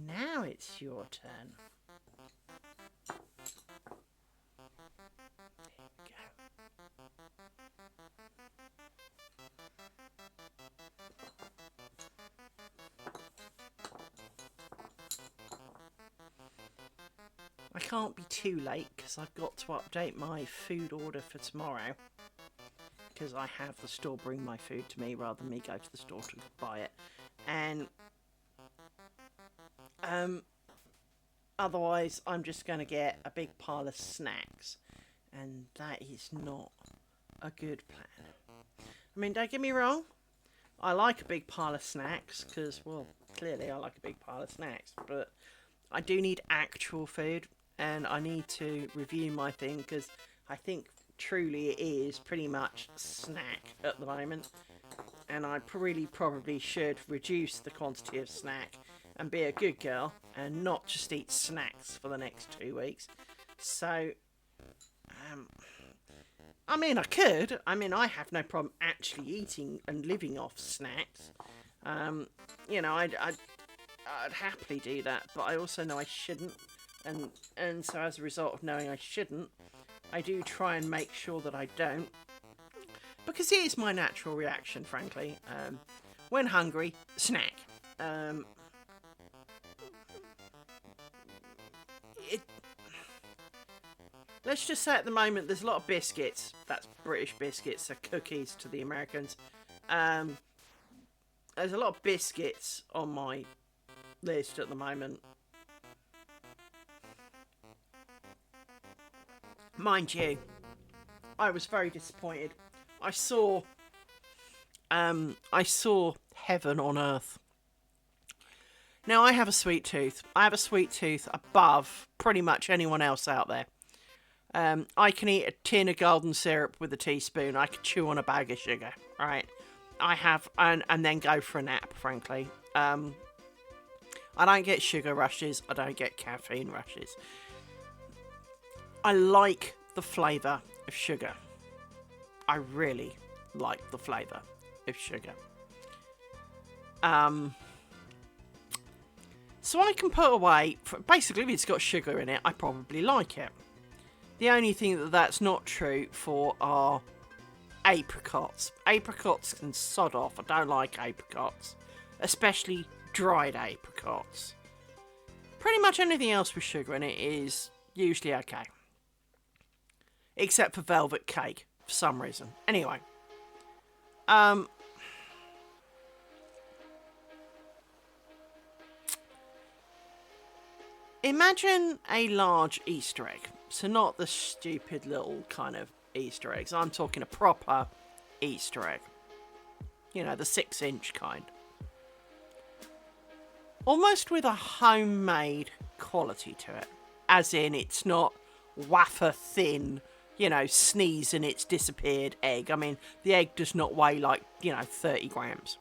Now it's your turn. There you go. I can't be too late because I've got to update my food order for tomorrow. Because I have the store bring my food to me rather than me go to the store to buy it. And otherwise, I'm just going to get a big pile of snacks. And that is not a good plan. I mean, don't get me wrong. I like a big pile of snacks because, well, clearly I like a big pile of snacks. But I do need actual food. And I need to review my thing because I think truly it is pretty much snack at the moment. And I really probably should reduce the quantity of snack and be a good girl and not just eat snacks for the next 2 weeks. So, I mean, I could. I mean, I have no problem actually eating and living off snacks. You know, I'd happily do that, but I also know I shouldn't. And so as a result of knowing I shouldn't, I do try and make sure that I don't. Because it is my natural reaction, frankly. When hungry, snack. Let's just say at the moment there's a lot of biscuits. That's British biscuits, they're cookies to the Americans. There's a lot of biscuits on my list at the moment. Mind you, I was very disappointed. I saw heaven on earth. Now, I have a sweet tooth. I have a sweet tooth above pretty much anyone else out there. I can eat a tin of golden syrup with a teaspoon. I can chew on a bag of sugar, right? I have, and then go for a nap, frankly. I don't get sugar rushes. I don't get caffeine rushes. I like the flavour of sugar. I really like the flavour of sugar. So I can put away, basically if it's got sugar in it, I probably like it. The only thing that's not true for are apricots. Apricots can sod off. I don't like apricots. Especially dried apricots. Pretty much anything else with sugar in it is usually okay. Except for velvet cake, for some reason. Anyway. Imagine a large Easter egg. So not the stupid little kind of Easter eggs. I'm talking a proper Easter egg. You know, the 6-inch kind. Almost with a homemade quality to it. As in, it's not wafer thin, you know, sneeze and it's disappeared egg. I mean, the egg does not weigh like, 30 grams.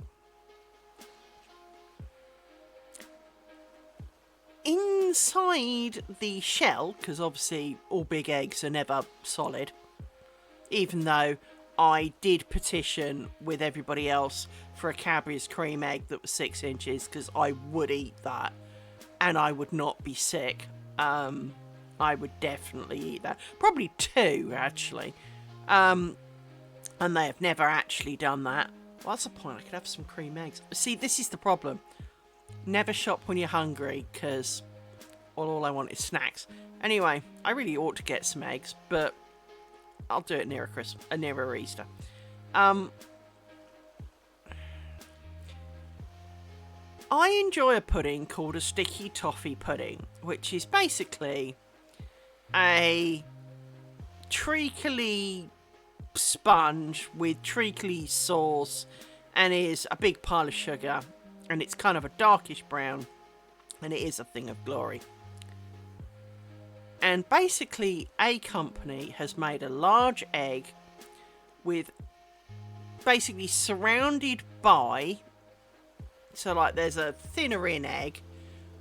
Inside the shell, because obviously all big eggs are never solid, even though I did petition with everybody else for a Cadbury's cream egg that was 6 inches, because I would eat that and I would not be sick. I would definitely eat that. Probably 2, actually. And they have never actually done that. Well, that's the point. I could have some cream eggs. See, this is the problem. Never shop when you're hungry, because all I want is snacks. Anyway, I really ought to get some eggs, but I'll do it nearer Easter. I enjoy a pudding called a sticky toffee pudding, which is basically a treacly sponge with treacly sauce, and is a big pile of sugar, and it's kind of a darkish brown, and it is a thing of glory. And basically, a company has made a large egg with basically surrounded by, so like there's a thinner in egg,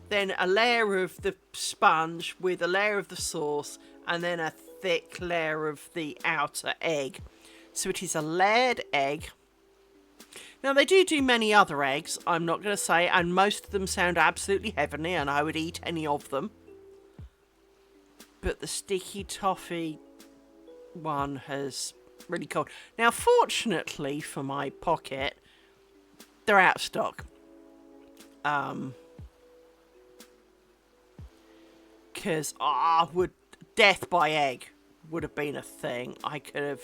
then a layer of the sponge with a layer of the sauce, and then a thick layer of the outer egg. So it is a layered egg. Now, they do many other eggs, I'm not going to say, and most of them sound absolutely heavenly, and I would eat any of them. But the sticky toffee one has really cold. Now, fortunately for my pocket, they're out of stock. because death by egg would have been a thing. I could have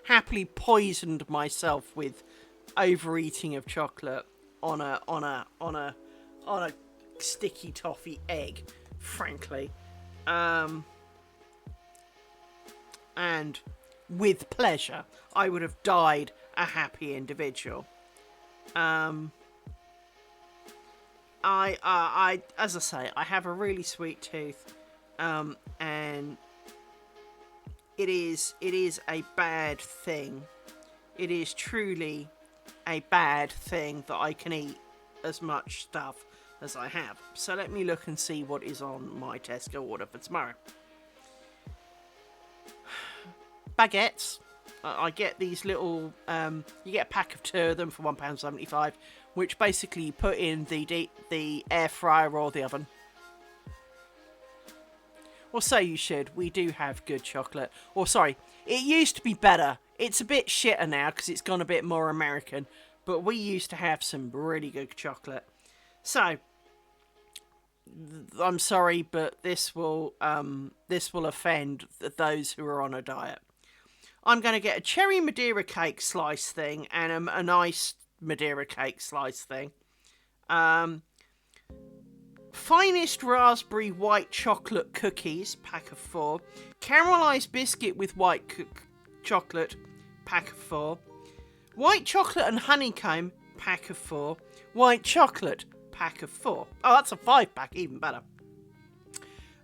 happily poisoned myself with overeating of chocolate on a sticky toffee egg, frankly. And with pleasure, I would have died a happy individual. I as I say, I have a really sweet tooth, and it is a bad thing. It is truly a bad thing that I can eat as much stuff as I have. So let me look and see what is on my Tesco order for tomorrow. Baguettes. I get these little, you get a pack of 2 of them for £1.75, which basically you put in the air fryer or the oven. Or so you should. We do have good chocolate. Or sorry, it used to be better. It's a bit shitter now because it's gone a bit more American. But we used to have some really good chocolate. So, I'm sorry, but this will offend those who are on a diet. I'm going to get a cherry Madeira cake slice thing and a nice Madeira cake slice thing. Finest raspberry white chocolate cookies, pack of 4. Caramelized biscuit with white chocolate, pack of 4. White chocolate and honeycomb, pack of 4. White chocolate, pack of 4. Oh, that's a 5-pack, even better.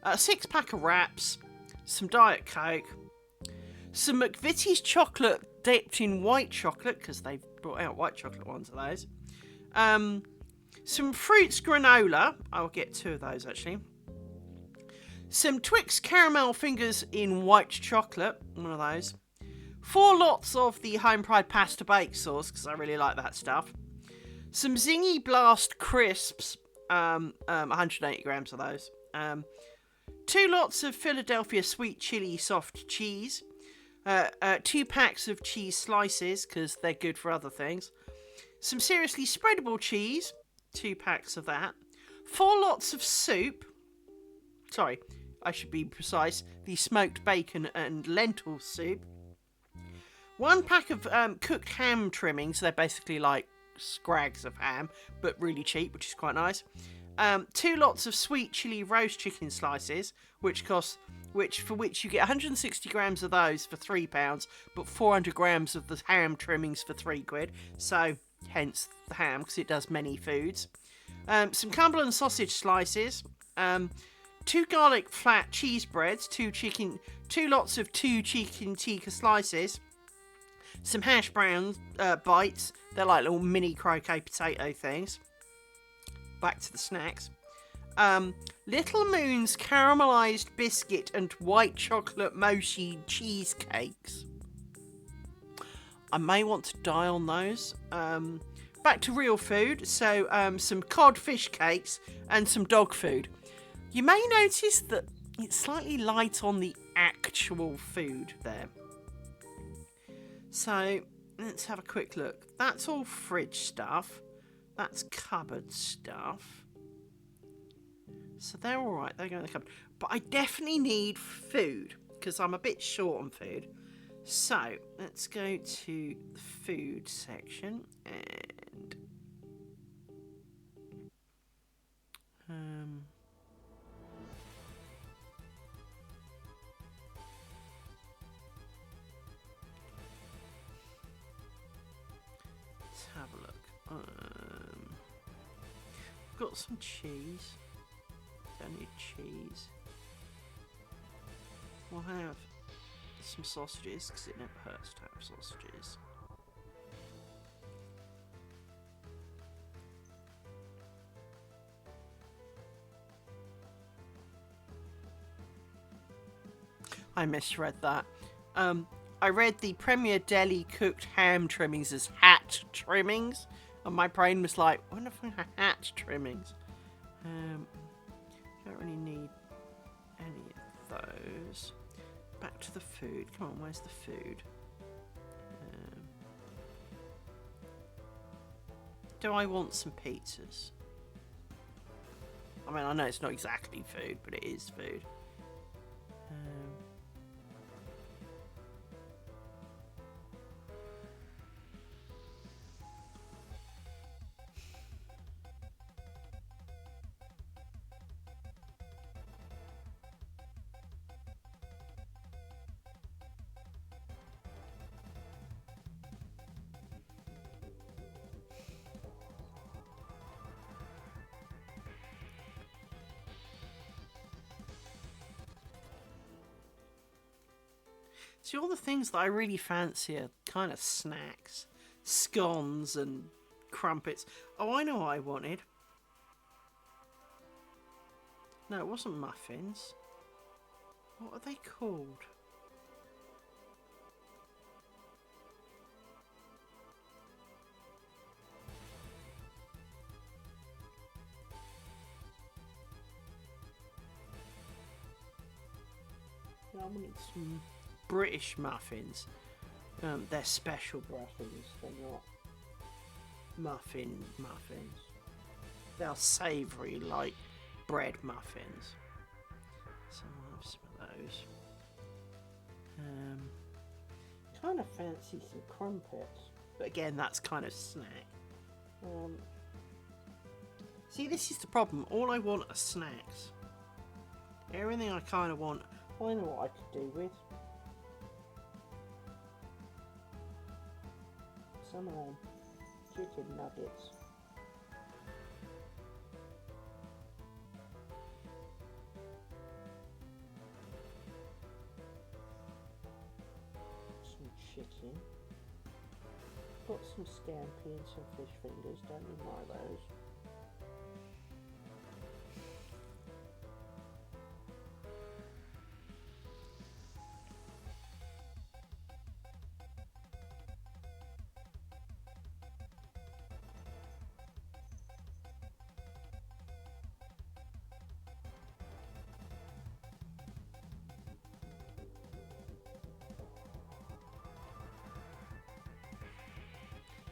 A 6-pack of wraps, some Diet Coke, some McVitie's chocolate dipped in white chocolate, because they've brought out white chocolate ones of those. Some Fruits granola. I'll get 2 of those, actually. Some Twix caramel fingers in white chocolate. One of those. 4 lots of the Home Pride pasta bake sauce, because I really like that stuff. Some Zingy Blast crisps. 180 grams of those. 2 lots of Philadelphia sweet chili soft cheese. 2 packs of cheese slices, because they're good for other things. Some seriously spreadable cheese. 2 packs of that. 4 lots of soup. Sorry, I should be precise. The smoked bacon and lentil soup. 1 pack of cooked ham trimmings. They're basically like scrags of ham, but really cheap, which is quite nice. 2 lots of sweet chili roast chicken slices, for which you get 160 grams of those for £3, but 400 grams of the ham trimmings for £3. So, hence the ham, because it does many foods. Some Cumberland sausage slices. 2 garlic flat cheese breads. 2 lots of 2 chicken tikka slices. Some hash brown bites. They're like little mini croquet potato things. Back to the snacks. Little Moon's caramelized biscuit and white chocolate mochi cheesecakes. I may want to die on those. Back to real food. So some codfish cakes and some dog food. You may notice that it's slightly light on the actual food there. So let's have a quick look. That's all fridge stuff. That's cupboard stuff. So they're alright, they're going to the cupboard. But I definitely need food, because I'm a bit short on food. So, let's go to the food section, and... let's have a look. Got some cheese. Don't need cheese. We'll have some sausages, because it never hurts to have sausages. I misread that. I read the Premier Deli cooked ham trimmings as hat trimmings, and my brain was like, I wonder if I have hat trimmings. Don't really need any of those. Back to the food. Come on, where's the food? Do I want some pizzas? I mean, I know it's not exactly food, but it is food. See, all the things that I really fancy are kind of snacks. Scones and crumpets. Oh, I know what I wanted. No, it wasn't muffins. What are they called? I wanted some British muffins. They're special muffins. They're not muffins. They're savoury like bread muffins. So I'll have some of those. Kind of fancy some crumpets, but again, that's kind of snack. See, this is the problem. All I want are snacks. Everything I kind of want, I know what I could do with. Some chicken nuggets. Some chicken. Got some scampi and some fish fingers. Don't need more of those.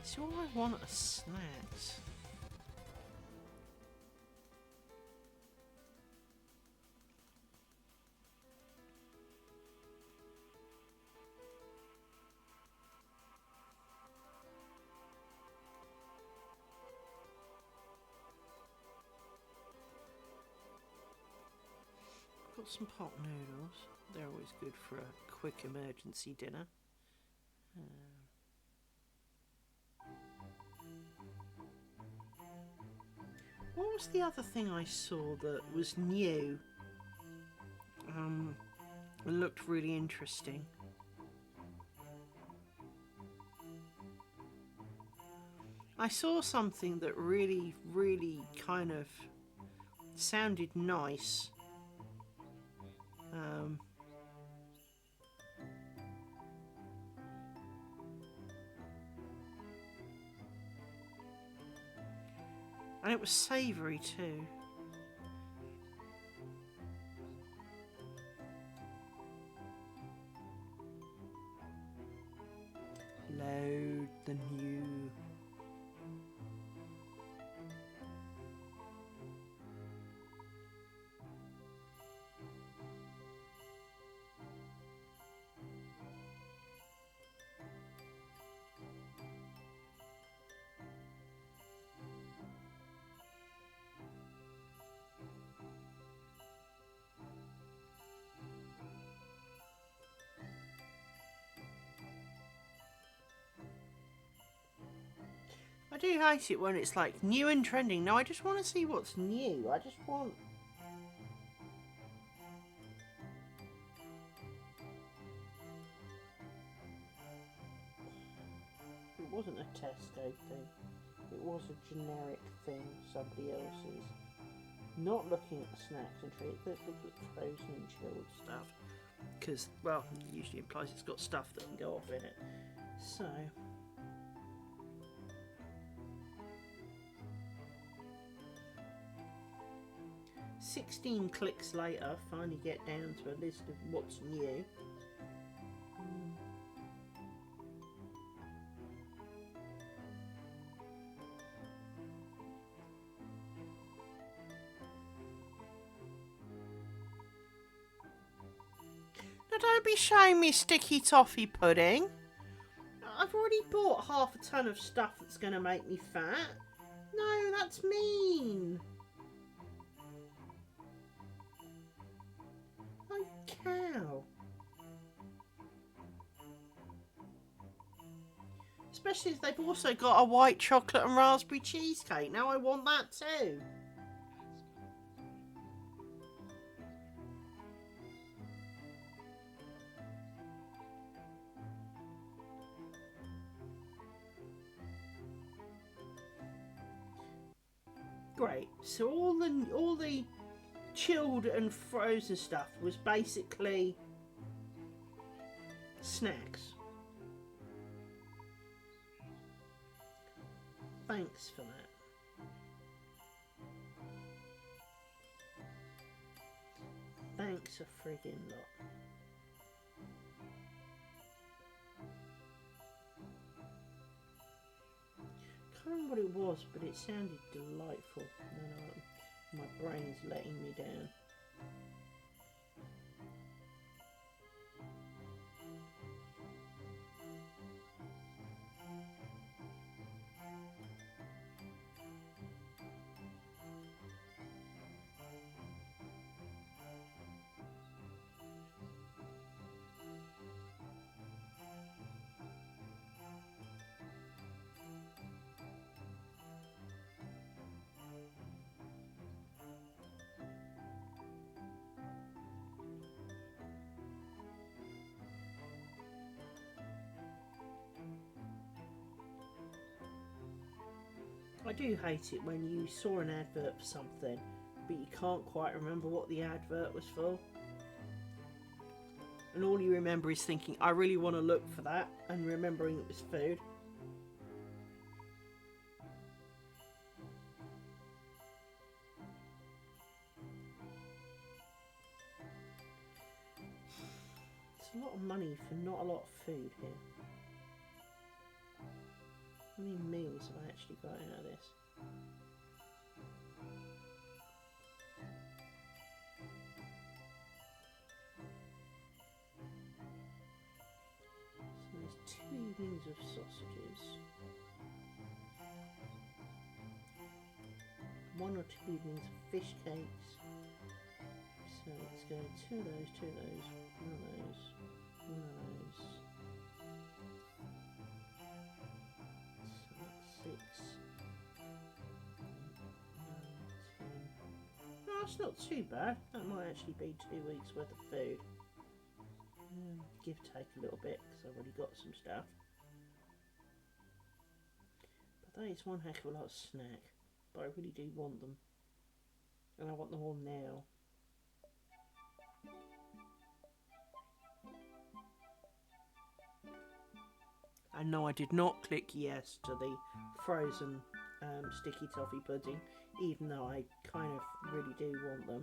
So all I want are snacks. Got some pot noodles. They're always good for a quick emergency dinner. What was the other thing I saw that was new? It looked really interesting. I saw something that really kind of sounded nice. And it was savoury too. Load the new. I do hate it when it's like new and trending. No, I just want to see what's new. I just want... It wasn't a Tesco thing. It was a generic thing, somebody else's. Not looking at the snacks and treats, let's look at frozen and chilled stuff. Because, well, it usually implies it's got stuff that can go off in it. So... 16 clicks later, finally get down to a list of what's new. Now don't be showing me sticky toffee pudding. I've already bought half a ton of stuff that's going to make me fat. No, that's mean. Oh, cow. Especially if they've also got a white chocolate and raspberry cheesecake. Now I want that too. Great. So all the chilled and frozen stuff was basically snacks. Thanks for that. Thanks a friggin' lot. I can't remember what it was, but it sounded delightful. And my brain's letting me down. I do hate it when you saw an advert for something, but you can't quite remember what the advert was for. And all you remember is thinking, I really want to look for that, and remembering it was food. It's a lot of money for not a lot of food here. How many meals have I actually got out of this? So there's 2 evenings of sausages. 1 or 2 evenings of fish cakes. So let's go 2 of those, 2 of those, 1 of those, 1 of those. No, that's not too bad. That might actually be 2 weeks worth of food. Give take a little bit because I've already got some stuff. But that is one heck of a lot of snack. But I really do want them. And I want them all now. And no, I did not click yes to the frozen sticky toffee pudding, even though I kind of really do want them.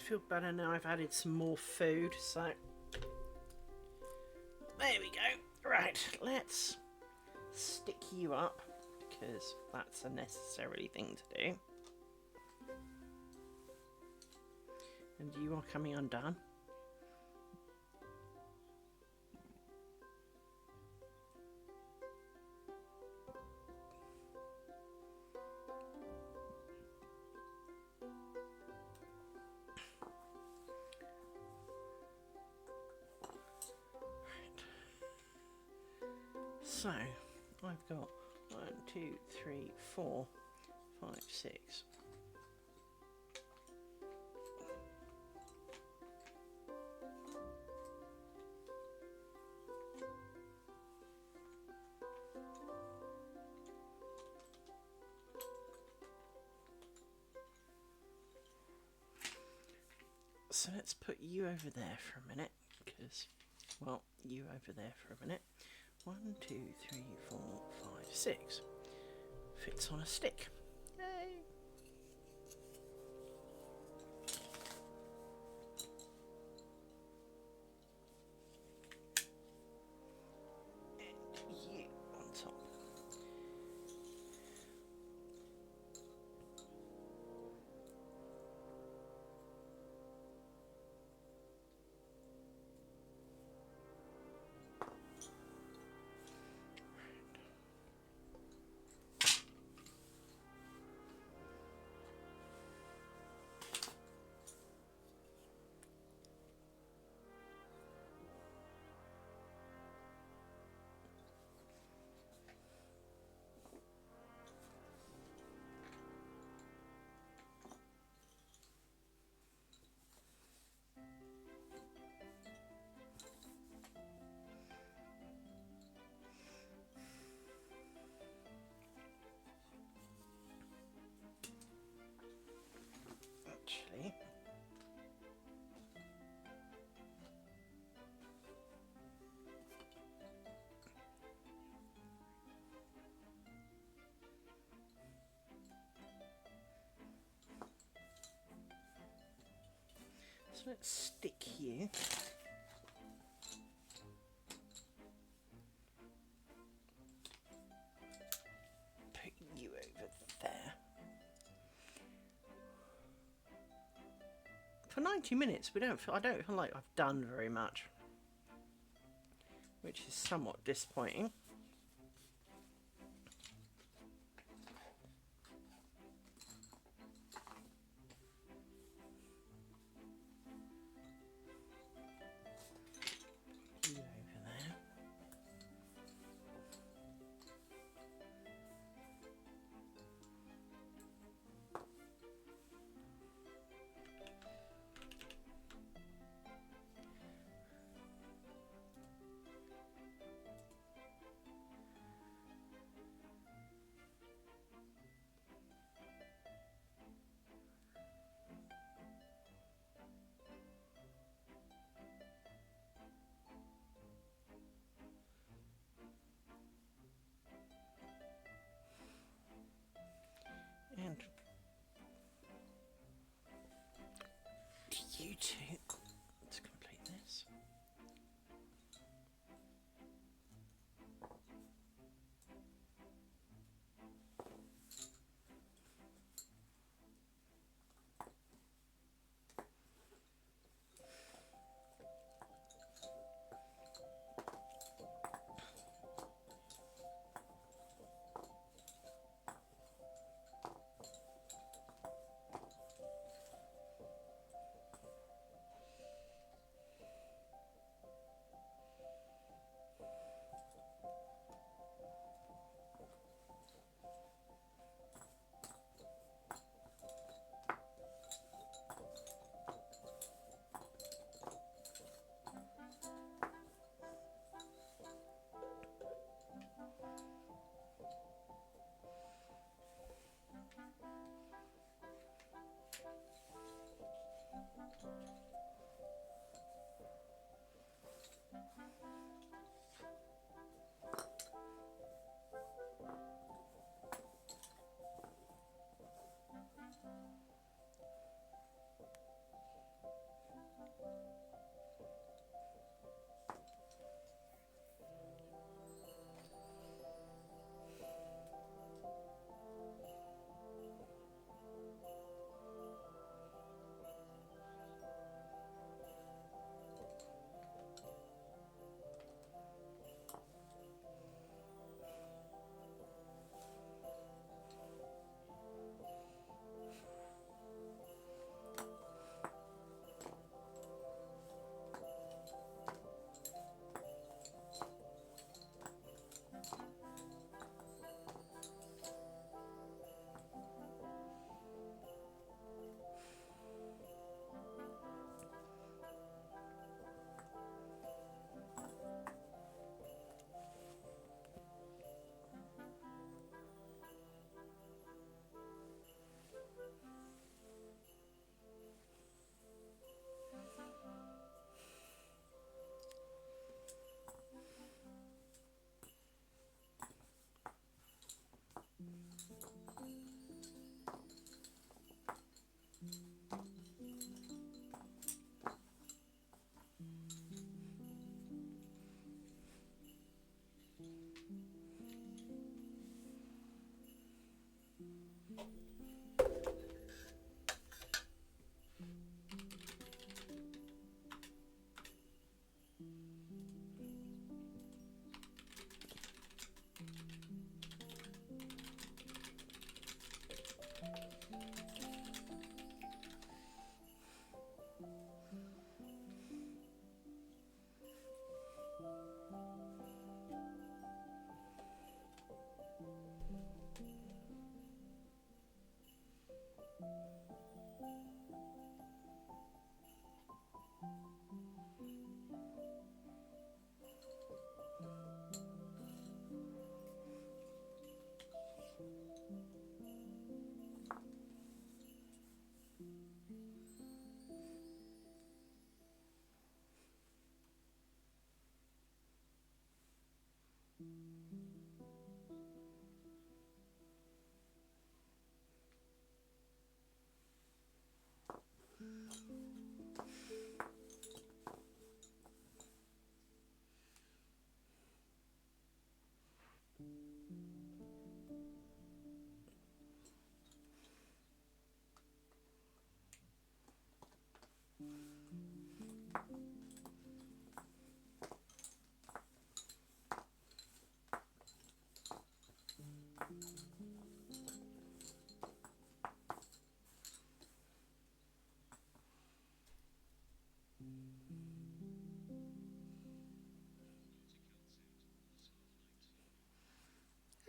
feel better now I've added some more food, so there we go. Right, let's stick you up, because that's a necessary thing to do. And you are coming undone. So, I've got 1, 2, 3, 4, 5, 6. So let's put you over there for a minute, because, well, you over there for a minute. 1, 2, 3, 4, 5, 6. Fits on a stick. Yay! And you on top. Actually, so let's stick you. Put you over there. For 90 minutes, I don't feel like I've done very much, which is somewhat disappointing. You over there.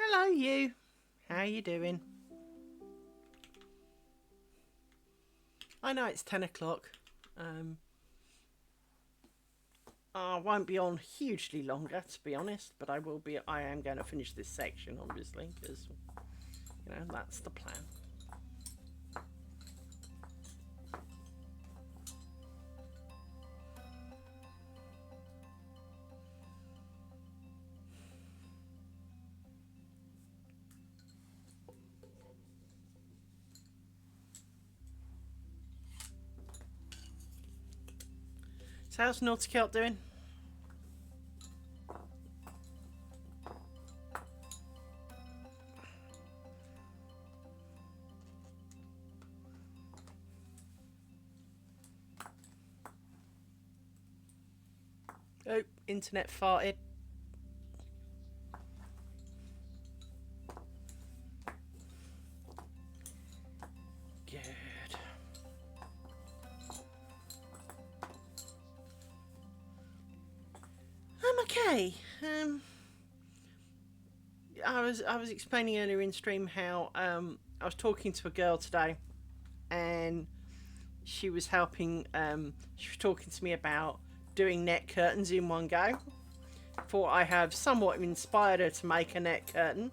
Hello, you. How you doing? I know it's 10 o'clock. I won't be on hugely longer, to be honest, but I am going to finish this section, obviously, because, you know, that's the plan. So how's Naughty Cat doing? Oh, internet farted. Good. I'm okay. I was explaining earlier in stream how I was talking to a girl today, and she was helping. She was talking to me about doing net curtains in one go. For I have somewhat inspired her to make a net curtain,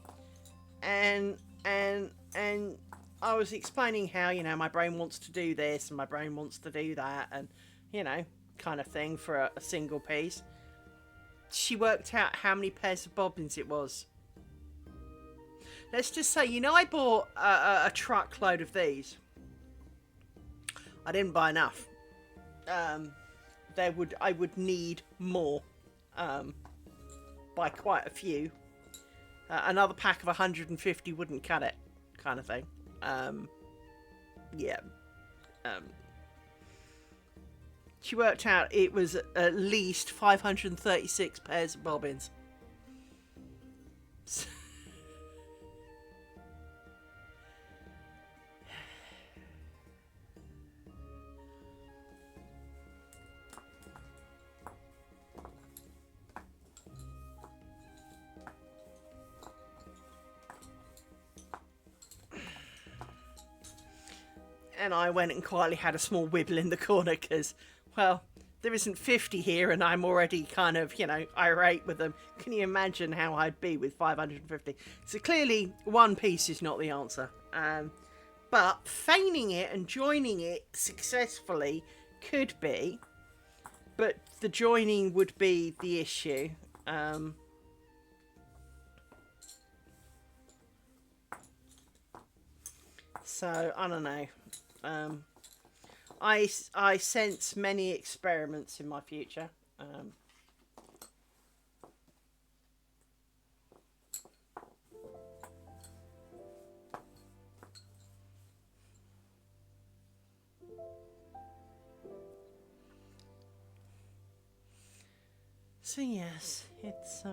and I was explaining how, you know, my brain wants to do this and my brain wants to do that, and, you know, kind of thing for a single piece. She worked out how many pairs of bobbins it was. Let's just say, you know, I bought a truckload of these. I didn't buy enough. I would need more, by quite a few. Another pack of 150 wouldn't cut it, kind of thing. Yeah. She worked out it was at least 536 pairs of bobbins. And I went and quietly had a small wibble in the corner because, well, there isn't 50 here and I'm already kind of, you know, irate with them. Can you imagine how I'd be with 550? So clearly one piece is not the answer. But feigning it and joining it successfully could be. But the joining would be the issue. So, I don't know. I sense many experiments in my future. So yes, it's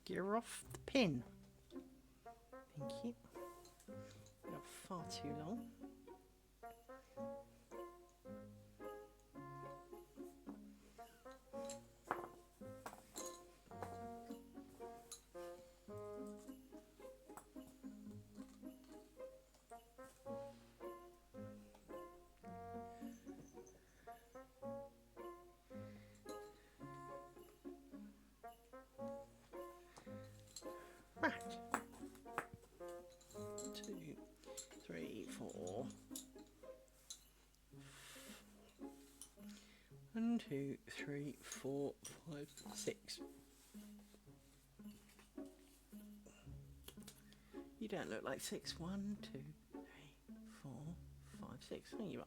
You're off the pin. Thank you. Not far too long. Right. 2, 3, 4. 1, 2, 3, 4, 5, 6. You don't look like 6. 1, 2, 3, 4, 5, 6. There you are.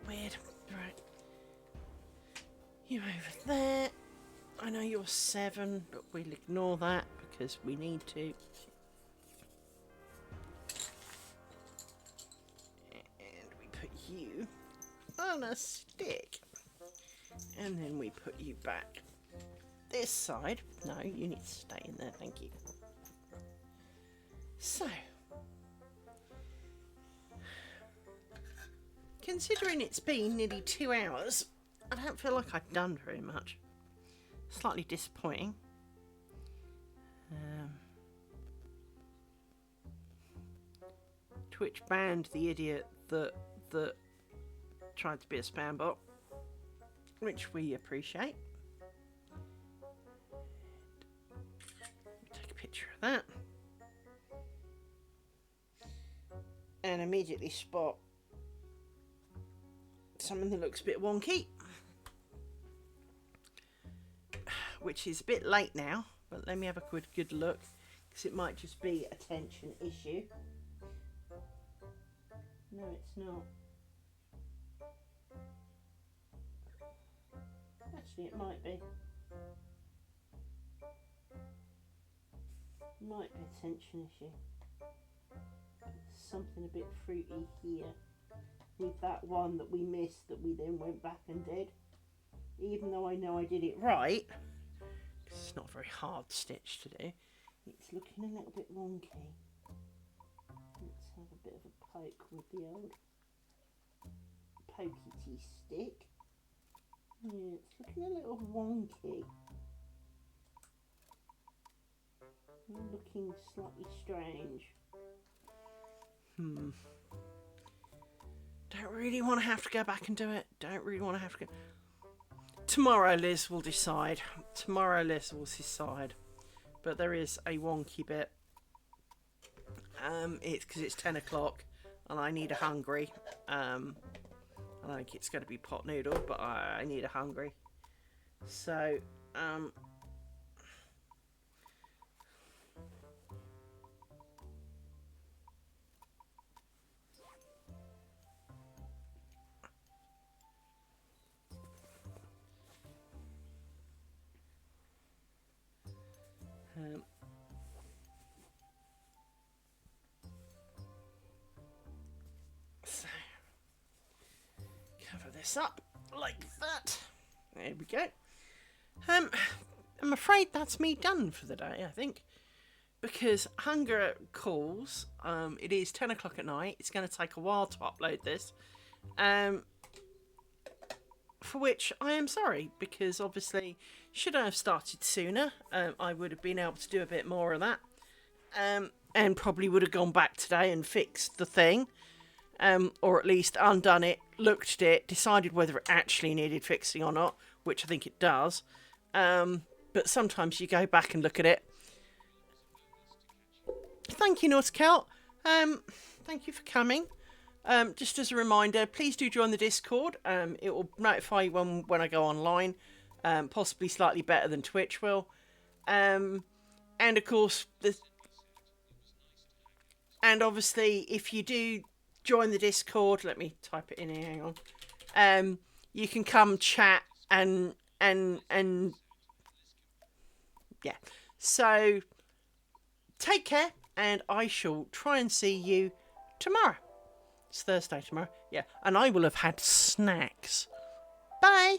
Weird. Right. You over there. I know you're 7, but we'll ignore that because we need to. And we put you on a stick. And then we put you back this side. No, you need to stay in there, thank you. So, considering it's been nearly 2 hours, I don't feel like I've done very much. Slightly disappointing. Twitch banned the idiot that tried to be a spam bot, which we appreciate. Take a picture of that. And immediately spot something that looks a bit wonky. Which is a bit late now, but let me have a good look, because it might just be a tension issue. No, it's not. Actually, it might be. Might be a tension issue. Something a bit fruity here with that one that we missed that we then went back and did. Even though I know I did it right, because it's not a very hard stitch to do, it's looking a little bit wonky. Let's have a bit of a poke with the old pokey stick. Yeah, it's looking a little wonky. Looking slightly strange. Don't really want to have to go back and do it. Don't really want to have to go. Tomorrow Liz will decide. But there is a wonky bit. It's because it's 10 o'clock and I need a hungry. I don't think it's going to be pot noodle, but I need a hungry. So, so cover this up like that. There we go. I'm afraid that's me done for the day, I think. Because hunger calls. It is 10 o'clock at night. It's going to take a while to upload this. For which I am sorry, because obviously, should I have started sooner, I would have been able to do a bit more of that. And probably would have gone back today and fixed the thing. Or at least undone it, looked at it, decided whether it actually needed fixing or not, which I think it does. But sometimes you go back and look at it. Thank you, Nautical. Thank you for coming. Just as a reminder, please do join the Discord. It will notify you when I go online. Possibly slightly better than Twitch will. And of course, and obviously, if you do join the Discord, let me type it in here. Hang on. You can come chat and yeah. So take care, and I shall try and see you tomorrow. It's Thursday tomorrow. Yeah, and I will have had snacks. Bye.